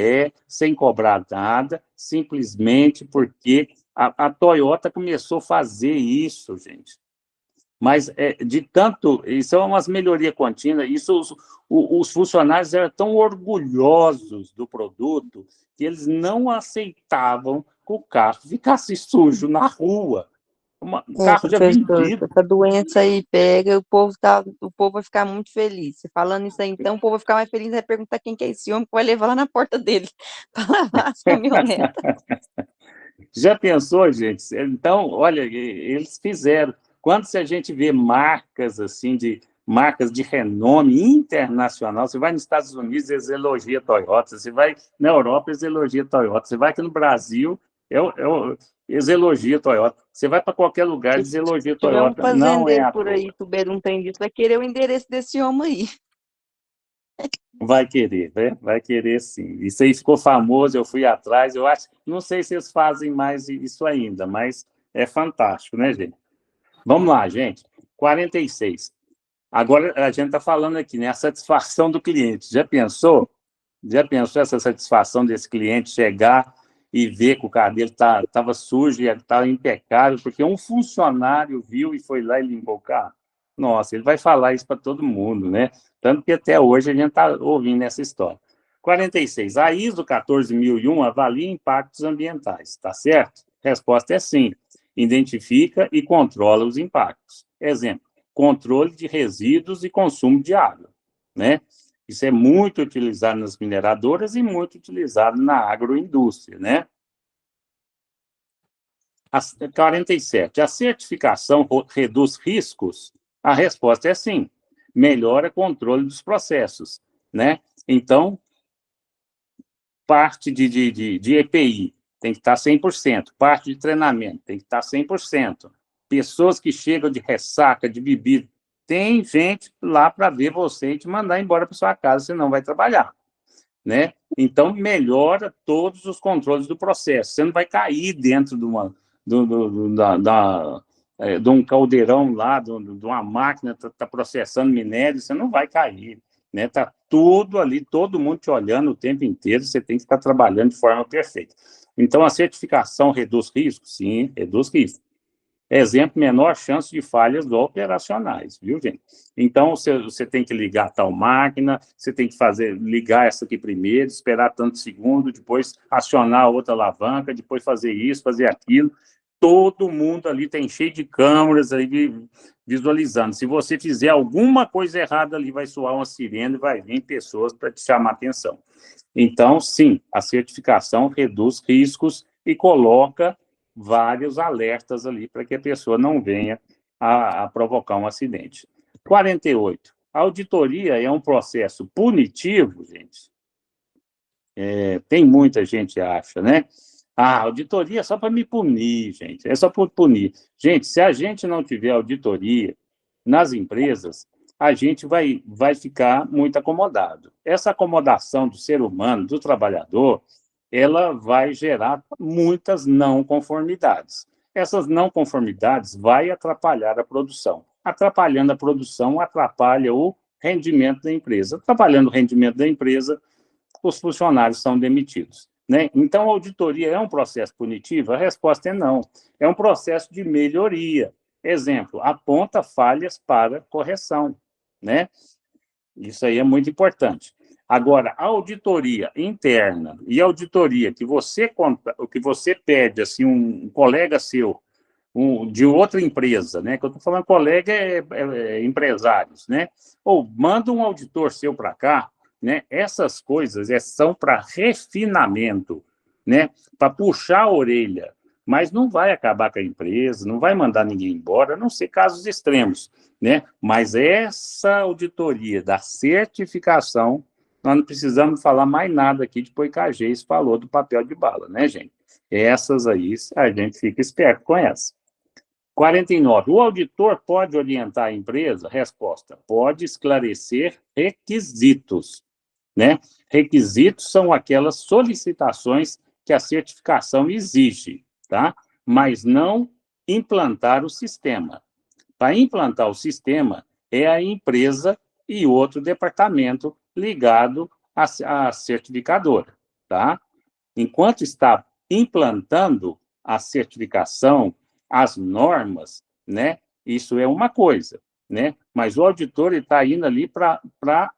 sem cobrar nada, simplesmente porque a Toyota começou a fazer isso, gente. Mas, de tanto... Isso é umas melhorias contínuas. Isso, os funcionários eram tão orgulhosos do produto que eles não aceitavam que o carro ficasse sujo na rua. Um carro já Professor, se vendido. essa doença aí pega, o povo vai ficar muito feliz. Você falando isso aí, então, o povo vai ficar mais feliz, vai perguntar quem que é esse homem que vai levar lá na porta dele para lavar as caminhonetas. Já pensou, gente? Então, olha, eles fizeram. Quando se a gente vê marcas assim marcas de renome internacional, você vai nos Estados Unidos, eles elogiam a Toyota, você vai na Europa, eles elogiam a Toyota, você vai aqui no Brasil, eles elogiam a Toyota, você vai para qualquer lugar, eles elogiam a Se tiver um Toyota, não é fazendeiro à por aí, toa. souber um trem disso, vai querer o endereço desse homem aí. Vai querer, né? Vai querer sim. Isso aí ficou famoso, eu fui atrás, eu acho, não sei se eles fazem mais isso ainda, mas é fantástico, né, gente? Vamos lá, gente. 46. Agora a gente está falando aqui, né? A satisfação do cliente. Já pensou? Já pensou essa satisfação desse cliente chegar e ver que o carro dele estava sujo e estava impecável, porque um funcionário viu e foi lá e limpou o carro? Nossa, ele vai falar isso para todo mundo, né? Tanto que até hoje a gente está ouvindo essa história. 46. A ISO 14001 avalia impactos ambientais, tá certo? A resposta é sim. Identifica e controla os impactos. Exemplo, controle de resíduos e consumo de água, né? Isso é muito utilizado nas mineradoras e muito utilizado na agroindústria, né? 47. A certificação reduz riscos? A resposta é sim. Melhora o controle dos processos, né? Então, parte de EPI tem que estar 100%, parte de treinamento tem que estar 100%. Pessoas que chegam de ressaca, de bebida, tem gente lá para ver você e te mandar embora para sua casa, você não vai trabalhar, né? Então, melhora todos os controles do processo. Você não vai cair dentro de de um caldeirão lá, de uma máquina que está processando minério, você não vai cair, né? Está tudo ali, todo mundo te olhando o tempo inteiro, você tem que estar trabalhando de forma perfeita. Então, a certificação reduz risco? Sim, reduz risco. Exemplo, menor chance de falhas operacionais, viu, gente? Então, você tem que ligar tal máquina, você tem que ligar essa aqui primeiro, esperar tanto segundo, depois acionar a outra alavanca, depois fazer isso, fazer aquilo. Todo mundo ali tem cheio de câmeras aí visualizando. Se você fizer alguma coisa errada ali, vai soar uma sirene e vai vir pessoas para te chamar a atenção. Então, sim, a certificação reduz riscos e coloca vários alertas ali para que a pessoa não venha a provocar um acidente. 48. A auditoria é um processo punitivo, gente. Tem muita gente que acha, né? A auditoria é só para me punir, gente. É só para punir. Gente, se a gente não tiver auditoria nas empresas, a gente vai ficar muito acomodado. Essa acomodação do ser humano, do trabalhador, ela vai gerar muitas não conformidades. Essas não conformidades vai atrapalhar a produção. Atrapalhando a produção, atrapalha o rendimento da empresa. Atrapalhando o rendimento da empresa, os funcionários são demitidos, né? Então, a auditoria é um processo punitivo? A resposta é não. É um processo de melhoria. Exemplo, aponta falhas para correção, né? Isso aí é muito importante. Agora, a auditoria interna e a auditoria que você pede, assim, um colega seu, de outra empresa, né? Que eu estou falando colega empresários, né? Ou manda um auditor seu para cá, né? Essas coisas são para refinamento, né? Para puxar a orelha, mas não vai acabar com a empresa, não vai mandar ninguém embora, a não ser casos extremos, né? Mas essa auditoria da certificação, nós não precisamos falar mais nada aqui, depois que a Geis falou do papel de bala, né, gente? Essas aí, a gente fica esperto com essa. 49. O auditor pode orientar a empresa? Resposta: pode esclarecer requisitos, né? Requisitos são aquelas solicitações que a certificação exige, tá? Mas não implantar o sistema. Para implantar o sistema, é a empresa e outro departamento ligado à certificadora, tá? Enquanto está implantando a certificação, as normas, né? Isso é uma coisa, né? Mas o auditor está indo ali para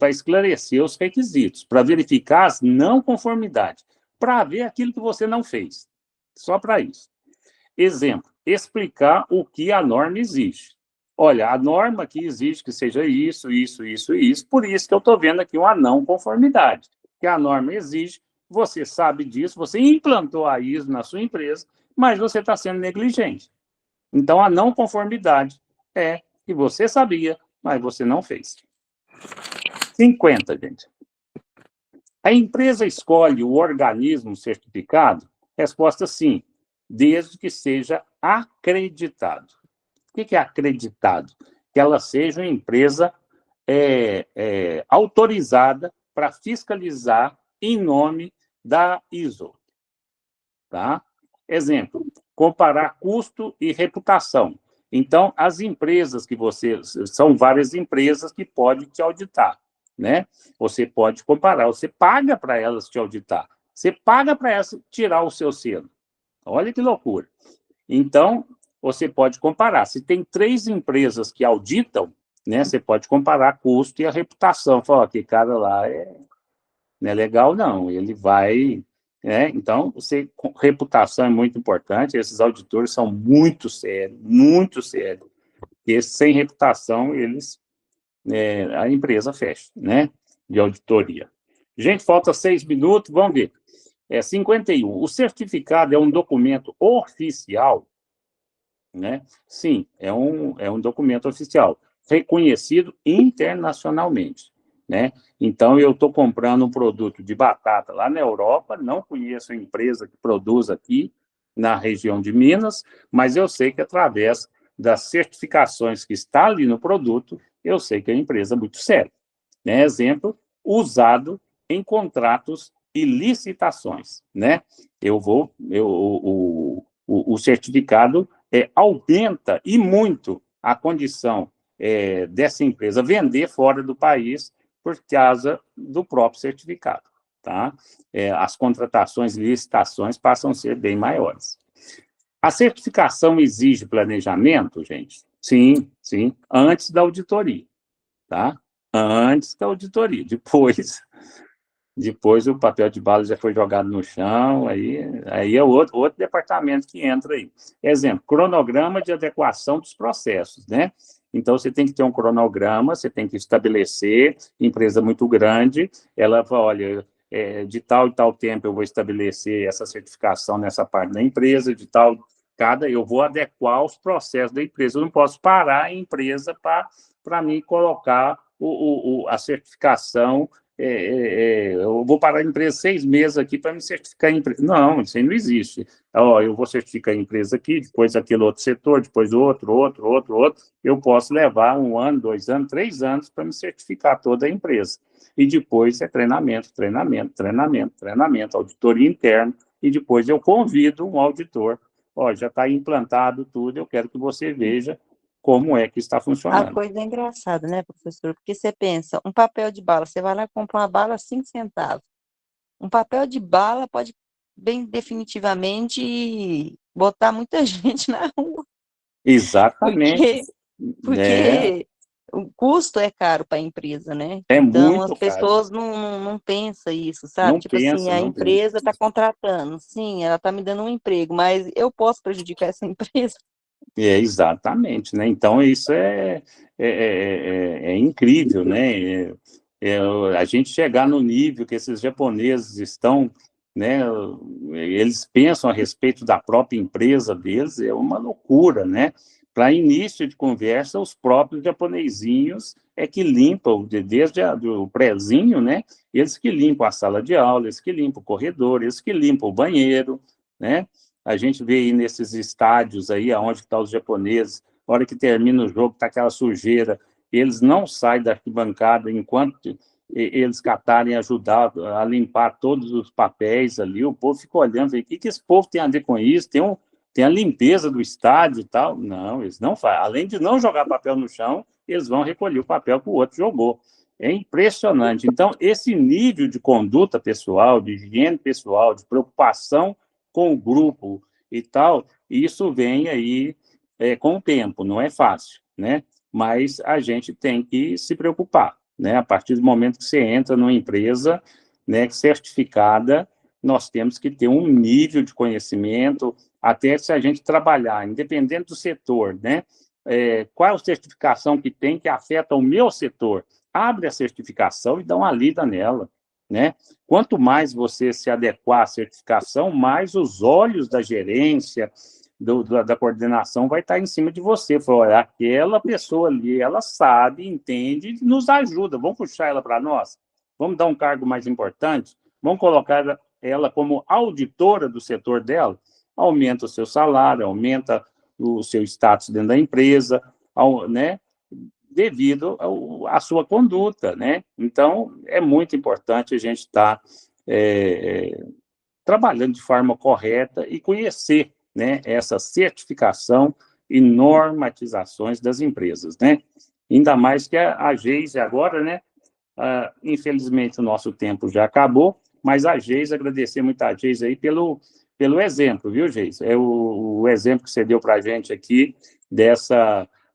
esclarecer os requisitos, para verificar as não conformidades, para ver aquilo que você não fez. Só para isso. Exemplo, explicar o que a norma exige. Olha, a norma aqui exige que seja isso, isso, isso e isso, por isso que eu estou vendo aqui uma não conformidade. Que a norma exige, você sabe disso, você implantou a ISO na sua empresa, mas você está sendo negligente. Então, a não conformidade é que você sabia, mas você não fez. 50, gente. A empresa escolhe o organismo certificado? Resposta sim, desde que seja acreditado. O que é acreditado? Que ela seja uma empresa autorizada para fiscalizar em nome da ISO. Tá? Exemplo, comparar custo e reputação. Então, as empresas que são várias empresas que podem te auditar, né? Você pode comparar, você paga para elas te auditar, você paga para elas tirar o seu selo. Olha que loucura. Então, você pode comparar. Se tem 3 empresas que auditam, né, você pode comparar custo e a reputação. Fala, que cara lá não é legal, não. Ele vai... Então, reputação é muito importante. Esses auditores são muito sérios, muito sérios. porque sem reputação, a empresa fecha, né, de auditoria. Gente, falta 6 minutos, vamos ver. 51. O certificado é um documento oficial, né? Sim, é um documento oficial, reconhecido internacionalmente, né? Então, eu estou comprando um produto de batata lá na Europa, não conheço a empresa que produz aqui na região de Minas, mas eu sei que através das certificações que está ali no produto, eu sei que é uma empresa muito séria, né? Exemplo, usado em contratos e licitações, né? O certificado aumenta e muito a condição dessa empresa vender fora do país por causa do próprio certificado, tá? As contratações e licitações passam a ser bem maiores. A certificação exige planejamento, gente? Sim, sim, antes da auditoria, tá? Antes da auditoria. Depois o papel de bala já foi jogado no chão, aí é outro departamento que entra aí. Exemplo, cronograma de adequação dos processos, né? Então, você tem que ter um cronograma, você tem que estabelecer, empresa muito grande, ela fala, olha, de tal e tal tempo eu vou estabelecer essa certificação nessa parte da empresa, eu vou adequar os processos da empresa, eu não posso parar a empresa para mim colocar a certificação. Eu vou parar a empresa 6 meses aqui para me certificar a empresa. Não, isso aí não existe. Eu vou certificar a empresa aqui, depois aquele outro setor, depois outro. Eu posso levar 1 ano, 2 anos, 3 anos para me certificar toda a empresa. E depois é treinamento, auditoria interna, e depois eu convido um auditor. Já está implantado tudo, eu quero que você veja como é que está A funcionando. coisa é engraçada, né, professor? Porque você pensa, um papel de bala, você vai lá e compra uma bala 5 centavos. Um papel de bala pode, bem definitivamente, botar muita gente na rua, Exatamente. porque, É, porque o custo é caro para a empresa, né? é Então, as muito caro. pessoas não pensam isso, sabe? Não Tipo assim, pensa, a não pensa. empresa está contratando, sim, ela está me dando um emprego, mas eu posso prejudicar essa empresa? Exatamente, né? Então, isso é incrível, né? A gente chegar no nível que esses japoneses estão, né? Eles pensam a respeito da própria empresa deles, é uma loucura, né? Para início de conversa, os próprios japonesinhos é que limpam, desde o prézinho, né? Eles que limpam a sala de aula, eles que limpam o corredor, eles que limpam o banheiro, né? A gente vê aí nesses estádios aí, aonde estão os japoneses, a hora que termina o jogo, está aquela sujeira, eles não saem da arquibancada enquanto eles catarem e ajudar a limpar todos os papéis ali, o povo fica olhando, o que esse povo tem a ver com isso? Tem a limpeza do estádio e tal. Não, eles não fazem. Além de não jogar papel no chão, eles vão recolher o papel que o outro jogou. É impressionante. Então, esse nível de conduta pessoal, de higiene pessoal, de preocupação com o grupo e tal, isso vem aí com o tempo, não é fácil, né? Mas a gente tem que se preocupar, né? A partir do momento que você entra numa empresa, né, certificada, nós temos que ter um nível de conhecimento, até se a gente trabalhar, independente do setor, né? Qual é a certificação que tem que afeta o meu setor? Abre a certificação e dá uma lida nela, né? Quanto mais você se adequar à certificação, mais os olhos da gerência, da coordenação vai estar em cima de você. Olha, aquela pessoa ali, ela sabe, entende, nos ajuda. Vamos puxar ela para nós? Vamos dar um cargo mais importante? Vamos colocar ela como auditora do setor dela? Aumenta o seu salário, aumenta o seu status dentro da empresa, né? Devido à sua conduta, né? Então, é muito importante a gente estar trabalhando de forma correta e conhecer, né, essa certificação e normatizações das empresas, né? Ainda mais que a Geise agora, né? Infelizmente, o nosso tempo já acabou, mas a Geise, agradecer muito a Geise aí pelo exemplo, viu, Geise? O exemplo que você deu para a gente aqui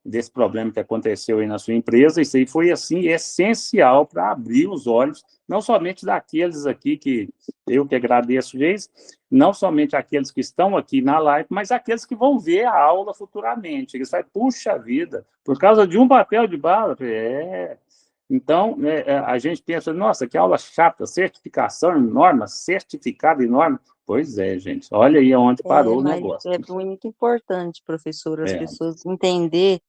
desse problema que aconteceu aí na sua empresa. Isso aí foi, assim, essencial para abrir os olhos, não somente daqueles aqui que eu que agradeço, Geis, não somente aqueles que estão aqui na live, mas aqueles que vão ver a aula futuramente. Eles falam, puxa vida, por causa de um papel de bala. Então, a gente pensa, nossa, que aula chata, certificação, norma, certificado e norma. Pois é, gente, olha aí onde parou o Mas negócio. é muito importante, professor, as É, pessoas entender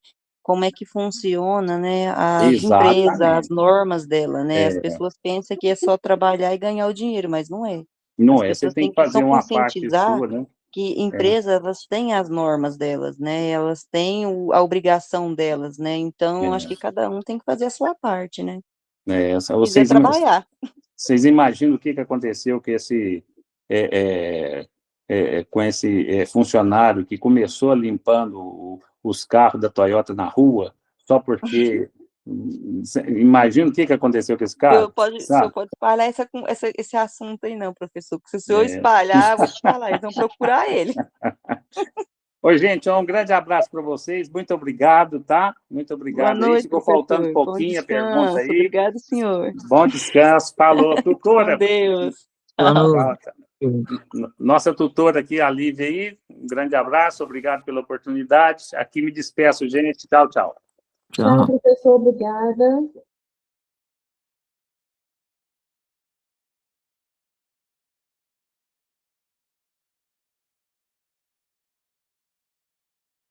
como é que funciona, né, as empresas, as exatamente. normas dela, né? As É, pessoas pensam que é só trabalhar e ganhar o dinheiro, mas não é. não As é, você pessoas tem têm que que fazer só uma parte conscientizar sua, né? que É, empresas, elas têm as normas delas, né? Elas têm a obrigação delas, né? Então, acho que é, cada um tem que fazer a sua parte, né? Se quiser vocês, trabalhar. vocês imaginam o que aconteceu com esse funcionário que começou limpando os carros da Toyota na rua, só porque... Imagina o que aconteceu com esse cara, O senhor sabe? pode espalhar esse assunto aí, não, professor, porque se o senhor espalhar, eu vou te falar, eles vão procurar ele. Oi, gente, um grande abraço para vocês, muito obrigado, tá? Muito Boa obrigado aí, noite, ficou faltando um professor. Bom pouquinho a pergunta descanso. aí, Obrigado, senhor. bom descanso, falou, Com tutora, Deus. Boa Tchau. noite. tchau, tchau. Nossa tutora aqui, a Lívia aí, um grande abraço, obrigado pela oportunidade, aqui me despeço, gente, tchau, tchau. Tchau. Professor, obrigada.